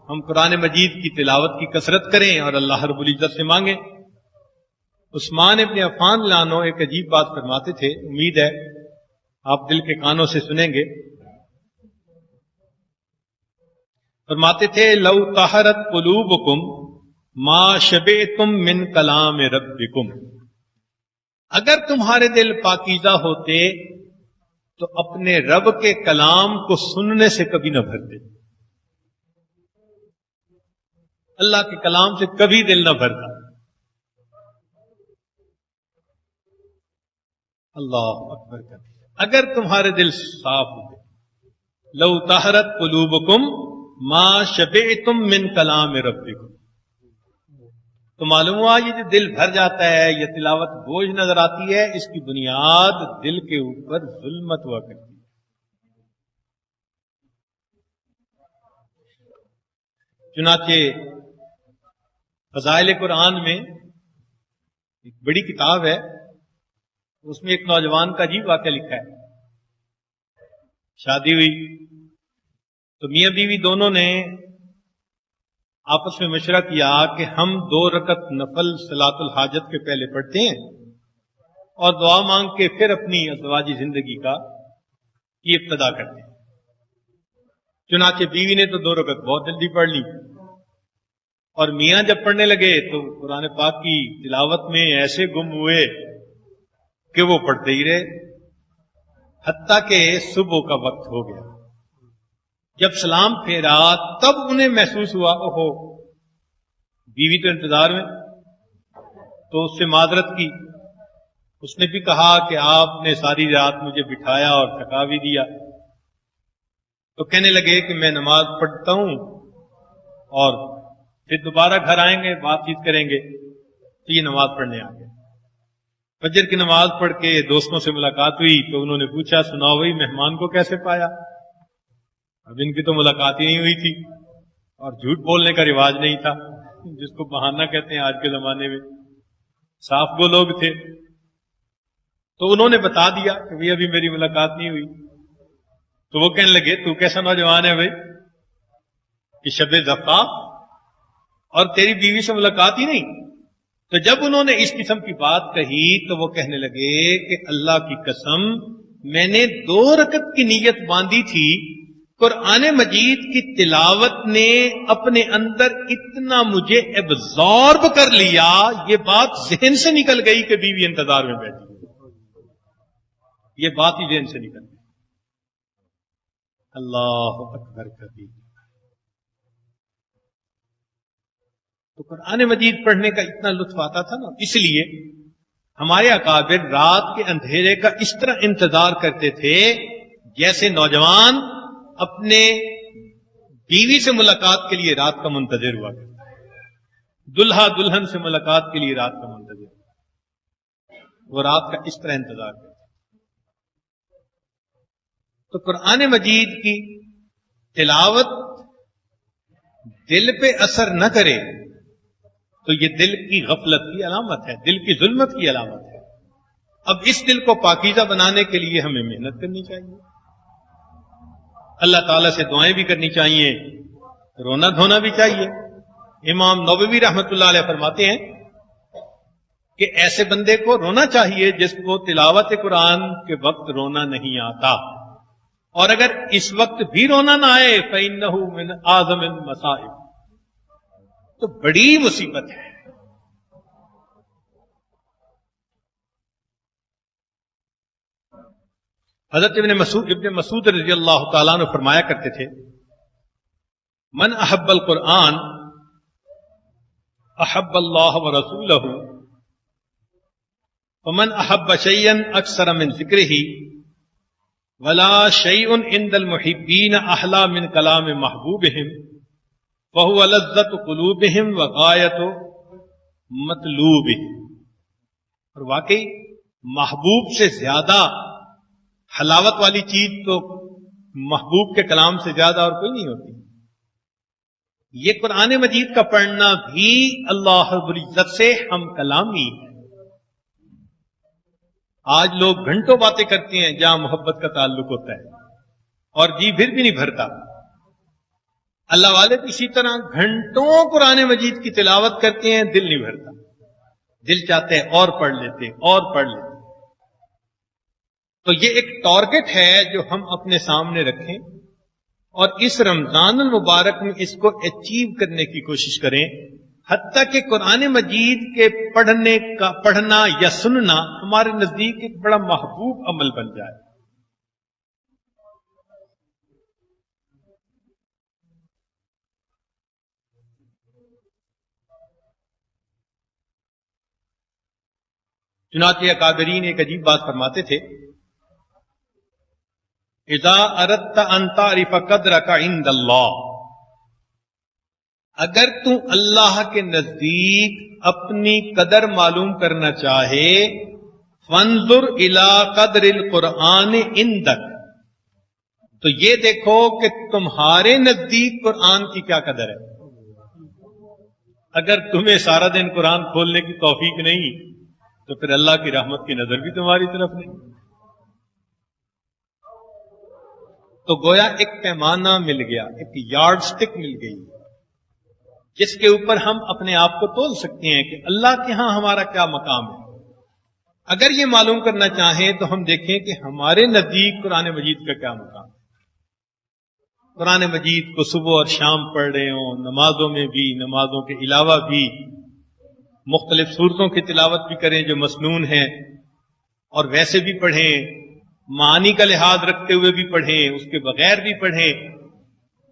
ہم قرآن مجید کی تلاوت کی کثرت کریں اور اللہ رب العزت سے مانگیں. عثمان ابن عفان لانو ایک عجیب بات فرماتے تھے، امید ہے آپ دل کے کانوں سے سنیں گے. فرماتے تھے لو طہرت قلوبکم ما شبعتم من کلام ربکم. اگر تمہارے دل پاکیزہ ہوتے تو اپنے رب کے کلام کو سننے سے کبھی نہ بھرتے. اللہ کے کلام سے کبھی دل نہ بھرتا. اللہ اکبر کر. اگر تمہارے دل صاف ہوتے، لو طہرت قلوبکم ما شبعتم من کلام ربکم. تو معلوم ہوا یہ جو دل بھر جاتا ہے، یہ تلاوت بوجھ نظر آتی ہے، اس کی بنیاد دل کے اوپر ظلمت ہوا کرتی ہے. چنانچہ فضائل قرآن میں ایک بڑی کتاب ہے، اس میں ایک نوجوان کا عجیب واقعہ لکھا ہے. شادی ہوئی تو میاں بیوی دونوں نے آپس میں مشورہ کیا کہ ہم 2 رکعت نفل صلاۃ الحاجت کے پہلے پڑھتے ہیں اور دعا مانگ کے پھر اپنی ازدواجی زندگی کی ابتدا کرتے ہیں. چنانچہ بیوی نے تو 2 رکعت بہت جلدی پڑھ لی، اور میاں جب پڑھنے لگے تو قرآن پاک کی تلاوت میں ایسے گم ہوئے کہ وہ پڑھتے ہی رہے حتیٰ کہ صبح کا وقت ہو گیا. جب سلام پھیرا تب انہیں محسوس ہوا اوہو بیوی تو انتظار میں. تو اس سے معذرت کی. اس نے بھی کہا کہ آپ نے ساری رات مجھے بٹھایا اور تھکا بھی دیا. تو کہنے لگے کہ میں نماز پڑھتا ہوں اور پھر دوبارہ گھر آئیں گے، بات چیت کریں گے. تو یہ نماز پڑھنے آ گئے. فجر کی نماز پڑھ کے دوستوں سے ملاقات ہوئی تو انہوں نے پوچھا سناؤ بھائی مہمان کو کیسے پایا؟ اب ان کی تو ملاقات ہی نہیں ہوئی تھی اور جھوٹ بولنے کا رواج نہیں تھا، جس کو بہانہ کہتے ہیں آج کے زمانے میں. صاف وہ لوگ تھے. تو انہوں نے بتا دیا کہ بھئی ابھی میری ملاقات نہیں ہوئی. تو وہ کہنے لگے تو کیسا نوجوان ہے بھائی کہ شب زفاف اور تیری بیوی سے ملاقات ہی نہیں. تو جب انہوں نے اس قسم کی بات کہی تو وہ کہنے لگے کہ اللہ کی قسم میں نے 2 رکعت کی نیت باندھی تھی، قرآن مجید کی تلاوت نے اپنے اندر اتنا مجھے ایبزارب کر لیا، یہ بات ذہن سے نکل گئی کہ بیوی انتظار میں بیٹھی. یہ بات ہی ذہن سے نکل گئی. اللہ اکبر کبیر. تو قرآن مجید پڑھنے کا اتنا لطف آتا تھا نا، اس لیے ہمارے اکابر رات کے اندھیرے کا اس طرح انتظار کرتے تھے جیسے نوجوان اپنے بیوی سے ملاقات کے لیے رات کا منتظر ہوا کرتا ہے. دلہا دلہن سے ملاقات کے لیے رات کا منتظر، وہ رات کا اس طرح انتظار کرتا. تو قرآن مجید کی تلاوت دل پہ اثر نہ کرے تو یہ دل کی غفلت کی علامت ہے، دل کی ظلمت کی علامت ہے. اب اس دل کو پاکیزہ بنانے کے لیے ہمیں محنت کرنی چاہیے، اللہ تعالیٰ سے دعائیں بھی کرنی چاہیے رونا دھونا بھی چاہیے. امام نووی رحمت اللہ علیہ فرماتے ہیں کہ ایسے بندے کو رونا چاہیے جس کو تلاوت قرآن کے وقت رونا نہیں آتا، اور اگر اس وقت بھی رونا نہ آئے فَإِنَّهُ مِنْ أَعْظَمِ الْمَصَائِبِ، تو بڑی مصیبت ہے. حضرت ابن مسعود رضی اللہ تعالیٰ عنہ فرمایا کرتے تھے، من احب القرآن احب اللہ ورسولہ ومن احب شیئا اکثر من ذکرہ ولا شیء عند المحبین احلی من کلام محبوبہم وہو لذت قلوبہم وغایت مطلوبہم. اور واقعی محبوب سے زیادہ حلاوت والی چیز تو محبوب کے کلام سے زیادہ اور کوئی نہیں ہوتی. یہ قرآن مجید کا پڑھنا بھی اللہ رب العزت سے ہم کلامی ہے. آج لوگ گھنٹوں باتیں کرتے ہیں جہاں محبت کا تعلق ہوتا ہے اور جی پھر بھی نہیں بھرتا. اللہ والے بھی اسی طرح گھنٹوں قرآن مجید کی تلاوت کرتے ہیں، دل نہیں بھرتا، دل چاہتے ہیں اور پڑھ لیتے اور پڑھ لیتے. تو یہ ایک ٹارگٹ ہے جو ہم اپنے سامنے رکھیں اور اس رمضان المبارک میں اس کو اچیو کرنے کی کوشش کریں، حتیٰ کہ قرآن مجید کے پڑھنا یا سننا ہمارے نزدیک ایک بڑا محبوب عمل بن جائے. چنانچہ اکابرین ایک عجیب بات فرماتے تھے، اذا اردت ان تعرف قدرک عند اللہ، اگر تو اللہ کے نزدیک اپنی قدر معلوم کرنا چاہے، فانظر الی قدر القرآن عندک، تو یہ دیکھو کہ تمہارے نزدیک قرآن کی کیا قدر ہے. اگر تمہیں سارا دن قرآن کھولنے کی توفیق نہیں تو پھر اللہ کی رحمت کی نظر بھی تمہاری طرف نہیں. تو گویا ایک پیمانہ مل گیا، ایک یارڈ سٹک مل گئی جس کے اوپر ہم اپنے آپ کو تول سکتے ہیں کہ اللہ کے ہاں ہمارا کیا مقام ہے. اگر یہ معلوم کرنا چاہیں تو ہم دیکھیں کہ ہمارے نزدیک قرآن مجید کا کیا مقام ہے. قرآن مجید کو صبح اور شام پڑھ رہے ہوں، نمازوں میں بھی، نمازوں کے علاوہ بھی مختلف صورتوں کی تلاوت بھی کریں جو مسنون ہیں، اور ویسے بھی پڑھیں، معانی کا لحاظ رکھتے ہوئے بھی پڑھیں، اس کے بغیر بھی پڑھیں.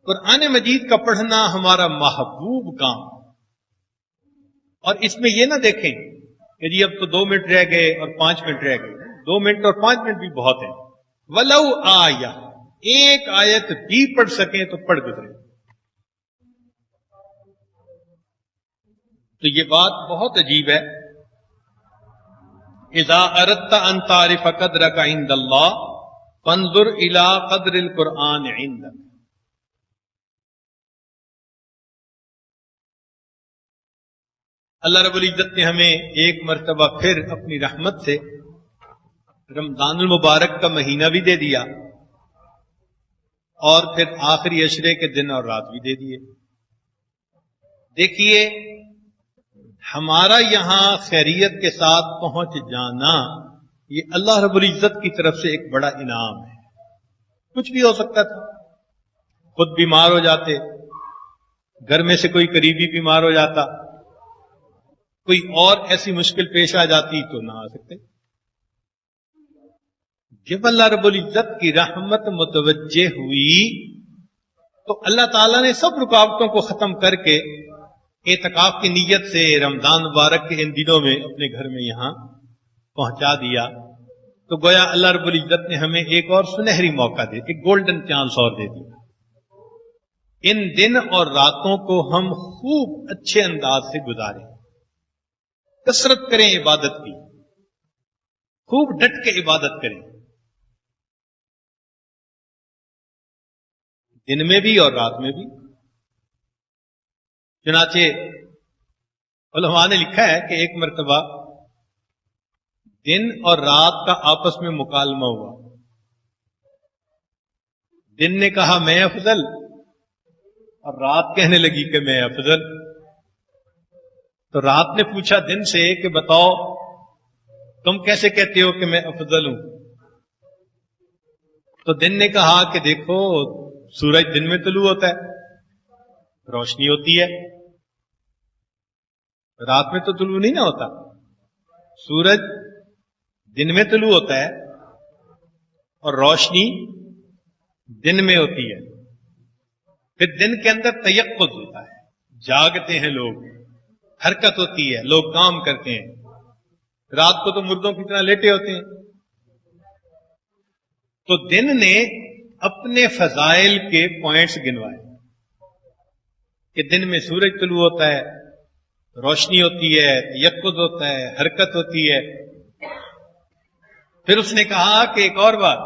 قرآن مجید کا پڑھنا ہمارا محبوب کام. اور اس میں یہ نہ دیکھیں کہ جی اب تو 2 منٹ رہ گئے اور 5 منٹ رہ گئے. 2 منٹ اور 5 منٹ بھی بہت ہیں. ولو آیا، ایک آیت بھی پڑھ سکیں تو پڑھ گزرے. تو یہ بات بہت عجیب ہے. اذا اردت ان تعرف قدرک عند اللہ فانظر الی قدر القرآن عندک. اللہ رب العزت نے ہمیں ایک مرتبہ پھر اپنی رحمت سے رمضان المبارک کا مہینہ بھی دے دیا اور پھر آخری عشرے کے دن اور رات بھی دے دیے. دیکھیے ہمارا یہاں خیریت کے ساتھ پہنچ جانا یہ اللہ رب العزت کی طرف سے ایک بڑا انعام ہے. کچھ بھی ہو سکتا تھا، خود بیمار ہو جاتے، گھر میں سے کوئی قریبی بیمار ہو جاتا، کوئی اور ایسی مشکل پیش آ جاتی تو نہ آ سکتے. جب اللہ رب العزت کی رحمت متوجہ ہوئی تو اللہ تعالیٰ نے سب رکاوٹوں کو ختم کر کے اعتکاف کی نیت سے رمضان مبارک کے ان دنوں میں اپنے گھر میں یہاں پہنچا دیا. تو گویا اللہ رب العزت نے ہمیں ایک اور سنہری موقع دے، ایک گولڈن چانس اور دے دیا. ان دن اور راتوں کو ہم خوب اچھے انداز سے گزاریں، کثرت کریں عبادت کی، خوب ڈٹ کے عبادت کریں، دن میں بھی اور رات میں بھی. چنانچہ علماء نے لکھا ہے کہ ایک مرتبہ دن اور رات کا آپس میں مکالمہ ہوا. دن نے کہا میں افضل، اور رات کہنے لگی کہ میں افضل. تو رات نے پوچھا دن سے کہ بتاؤ تم کیسے کہتے ہو کہ میں افضل ہوں؟ تو دن نے کہا کہ دیکھو سورج دن میں طلوع ہوتا ہے، روشنی ہوتی ہے، رات میں تو طلوع نہیں نہ ہوتا. سورج دن میں طلوع ہوتا ہے اور روشنی دن میں ہوتی ہے. پھر دن کے اندر تیقظ ہوتا ہے، جاگتے ہیں لوگ، حرکت ہوتی ہے، لوگ کام کرتے ہیں. رات کو تو مردوں کی طرح لیٹے ہوتے ہیں. تو دن نے اپنے فضائل کے پوائنٹس گنوائے کہ دن میں سورج طلوع ہوتا ہے، روشنی ہوتی ہے، تیقظ ہوتا ہے، حرکت ہوتی ہے. پھر اس نے کہا کہ ایک اور بات،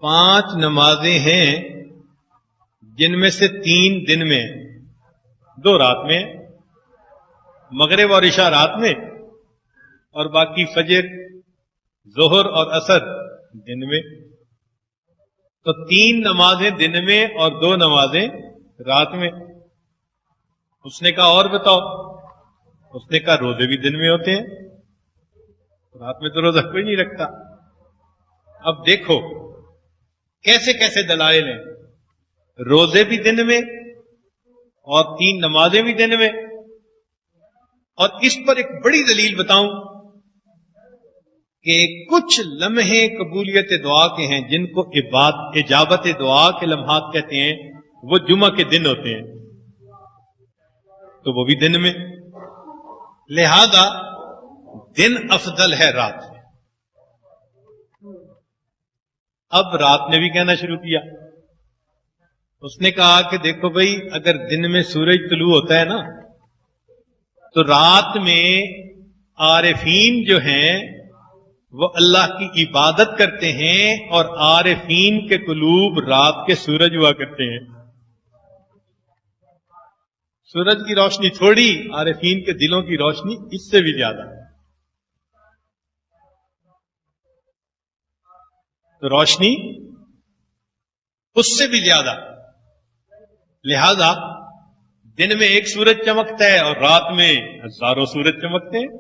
5 نمازیں ہیں جن میں سے 3 دن میں، 2 رات میں، مغرب اور عشاء رات میں، اور باقی فجر، ظہر اور عصر دن میں. تو 3 نمازیں دن میں اور 2 نمازیں رات میں. اس نے کہا اور بتاؤ؟ اس نے کہا روزے بھی دن میں ہوتے ہیں، رات میں تو روزہ کوئی نہیں رکھتا. اب دیکھو کیسے کیسے دلائل ہیں، روزے بھی دن میں اور 3 نمازیں بھی دن میں. اور اس پر ایک بڑی دلیل بتاؤں کہ کچھ لمحے قبولیت دعا کے ہیں جن کو اجابت دعا کے لمحات کہتے ہیں، وہ جمعہ کے دن ہوتے ہیں، تو وہ بھی دن میں. لہذا دن افضل ہے رات سے. اب رات نے بھی کہنا شروع کیا. اس نے کہا کہ دیکھو بھائی، اگر دن میں سورج طلوع ہوتا ہے نا، تو رات میں عارفین جو ہیں وہ اللہ کی عبادت کرتے ہیں، اور عارفین کے قلوب رات کے سورج ہوا کرتے ہیں. سورج کی روشنی تھوڑی، عارفین کے دلوں کی روشنی اس سے بھی زیادہ. تو روشنی اس سے بھی زیادہ. لہذا دن میں ایک سورج چمکتا ہے اور رات میں ہزاروں سورج چمکتے ہیں.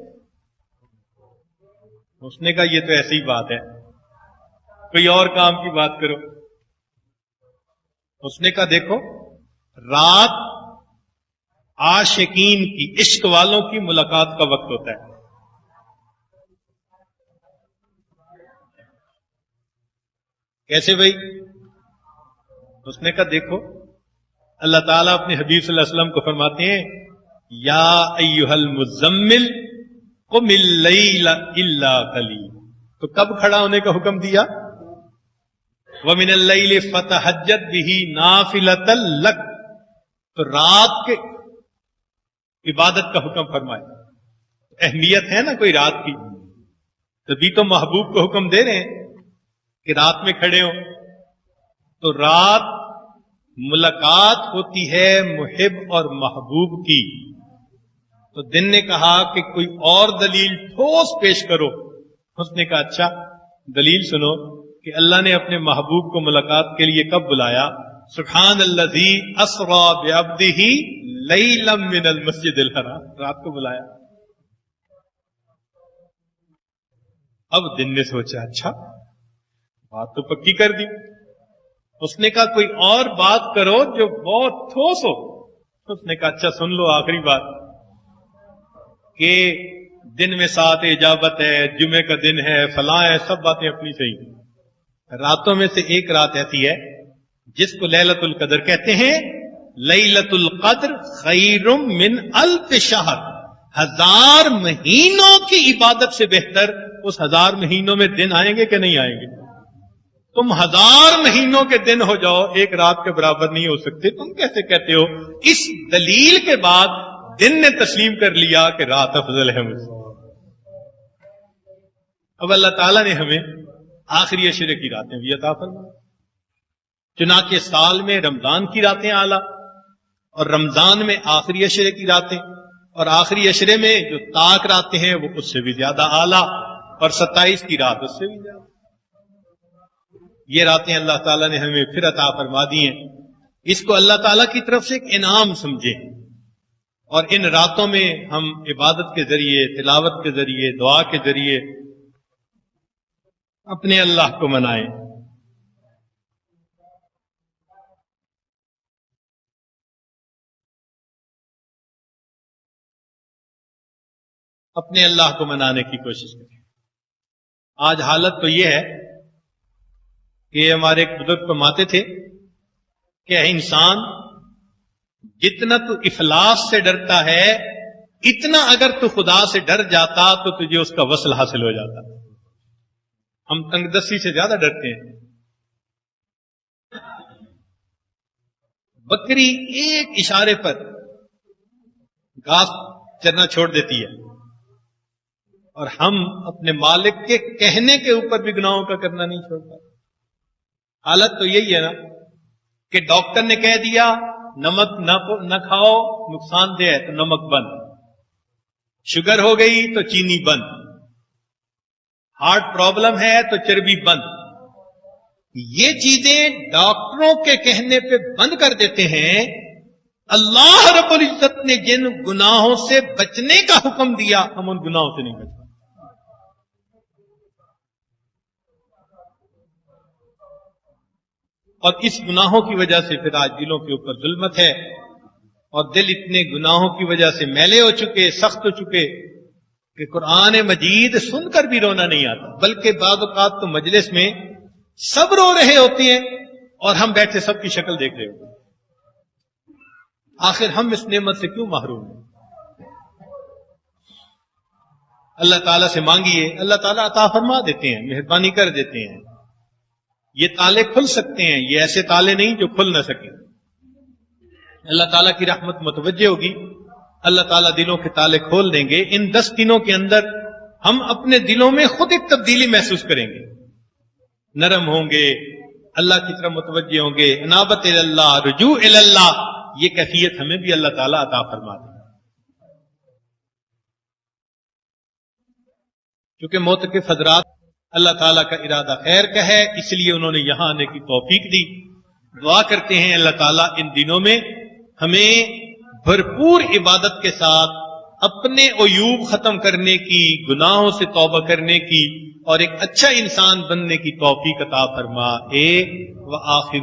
اس نے کہا یہ تو ایسی بات ہے، کوئی اور کام کی بات کرو. اس نے کہا دیکھو، رات عاشقین کی، عشق والوں کی ملاقات کا وقت ہوتا ہے. کیسے بھائی؟ اس نے کہا دیکھو، اللہ تعالیٰ اپنے حبیب صلی اللہ علیہ وسلم کو فرماتے ہیں یا ایھا المزمل قم اللیل الا قلیلا. تو کب کھڑا ہونے کا حکم دیا؟ ومن اللیل فتہجد بہ نافلۃ لک. تو رات کے عبادت کا حکم فرمایا. اہمیت ہے نا کوئی رات کی، تبھی تو محبوب کو حکم دے رہے ہیں کہ رات میں کھڑے ہو. تو رات ملاقات ہوتی ہے محب اور محبوب کی. تو دن نے کہا کہ کوئی اور دلیل ٹھوس پیش کرو. اس نے کہا اچھا دلیل سنو کہ اللہ نے اپنے محبوب کو ملاقات کے لیے کب بلایا؟ سبحان الذی اسری بعبدہ لیلا من المسجد الحرام، رات کو بلایا. اب دن نے سوچا اچھا بات تو پکی کر دی. اس نے کہا کوئی اور بات کرو جو بہت ٹھوس ہو. اس نے کہا اچھا سن لو آخری بات کہ دن میں 7 اجابت ہے، جمعے کا دن ہے، فلاں ہے، سب باتیں اپنی صحیح. راتوں میں سے ایک رات ایسی ہے جس کو لیلۃ القدر کہتے ہیں. لیلۃ القدر خیر من 1000 شہر. 1000 مہینوں کی عبادت سے بہتر اس 1000 مہینوں میں دن آئیں گے کہ نہیں آئیں گے؟ تم 1000 مہینوں کے دن ہو جاؤ، ایک رات کے برابر نہیں ہو سکتے. تم کیسے کہتے ہو؟ اس دلیل کے بعد دن نے تسلیم کر لیا کہ رات افضل ہے مجھ سے. اب اللہ تعالیٰ نے ہمیں آخری عشرے کی راتیں بھی عطا فرمائیں. چنانچہ سال میں رمضان کی راتیں اعلیٰ، اور رمضان میں آخری عشرے کی راتیں، اور آخری عشرے میں جو طاق راتیں ہیں وہ اس سے بھی زیادہ اعلیٰ، اور 27 کی رات اس سے بھی زیادہ. یہ راتیں اللہ تعالیٰ نے ہمیں پھر عطا فرما دی ہیں اس کو اللہ تعالیٰ کی طرف سے ایک انعام سمجھیں، اور ان راتوں میں ہم عبادت کے ذریعے، تلاوت کے ذریعے، دعا کے ذریعے اپنے اللہ کو منائیں۔ اپنے اللہ کو منانے کی کوشش کریں۔ آج حالت تو یہ ہے کہ ہمارے ایک بزرگ فرماتے تھے کہ انسان جتنا تو افلاس سے ڈرتا ہے، اتنا اگر تو خدا سے ڈر جاتا تو تجھے اس کا وصل حاصل ہو جاتا۔ ہم تنگ دستی سے زیادہ ڈرتے ہیں۔ بکری ایک اشارے پر گھاس چرنا چھوڑ دیتی ہے، اور ہم اپنے مالک کے کہنے کے اوپر بھی گناہوں کا کرنا نہیں چھوڑتا۔ حالت تو یہی ہے نا کہ ڈاکٹر نے کہہ دیا نمک نہ کھاؤ، نقصان دہ ہے، تو نمک بند، شوگر ہو گئی تو چینی بند، ہارٹ پرابلم ہے تو چربی بند۔ یہ چیزیں ڈاکٹروں کے کہنے پہ بند کر دیتے ہیں۔ اللہ رب العزت نے جن گناہوں سے بچنے کا حکم دیا، ہم ان گناہوں سے نہیں بچ۔ اور اس گناہوں کی وجہ سے پھر آج دلوں کے اوپر ظلمت ہے، اور دل اتنے گناہوں کی وجہ سے میلے ہو چکے، سخت ہو چکے کہ قرآن مجید سن کر بھی رونا نہیں آتا، بلکہ بعض اوقات تو مجلس میں سب رو رہے ہوتے ہیں اور ہم بیٹھے سب کی شکل دیکھ رہے ہوتے ہیں۔ آخر ہم اس نعمت سے کیوں محروم ہیں؟ اللہ تعالیٰ سے مانگیے، اللہ تعالیٰ عطا فرما دیتے ہیں، مہربانی کر دیتے ہیں۔ یہ تالے کھل سکتے ہیں، یہ ایسے تالے نہیں جو کھل نہ سکیں۔ اللہ تعالیٰ کی رحمت متوجہ ہوگی، اللہ تعالیٰ دلوں کے تالے کھول دیں گے۔ ان 10 دنوں کے اندر ہم اپنے دلوں میں خود ایک تبدیلی محسوس کریں گے، نرم ہوں گے، اللہ کی طرف متوجہ ہوں گے، انابت اللہ، رجوع اللہ۔ یہ کیفیت ہمیں بھی اللہ تعالیٰ عطا فرما دے۔ چونکہ معتکف حضرات اللہ تعالیٰ کا ارادہ خیر کا ہے، اس لیے انہوں نے یہاں آنے کی توفیق دی۔ دعا کرتے ہیں اللہ تعالیٰ ان دنوں میں ہمیں بھرپور عبادت کے ساتھ اپنے عیوب ختم کرنے کی، گناہوں سے توبہ کرنے کی، اور ایک اچھا انسان بننے کی توفیق عطا فرما۔ وآخر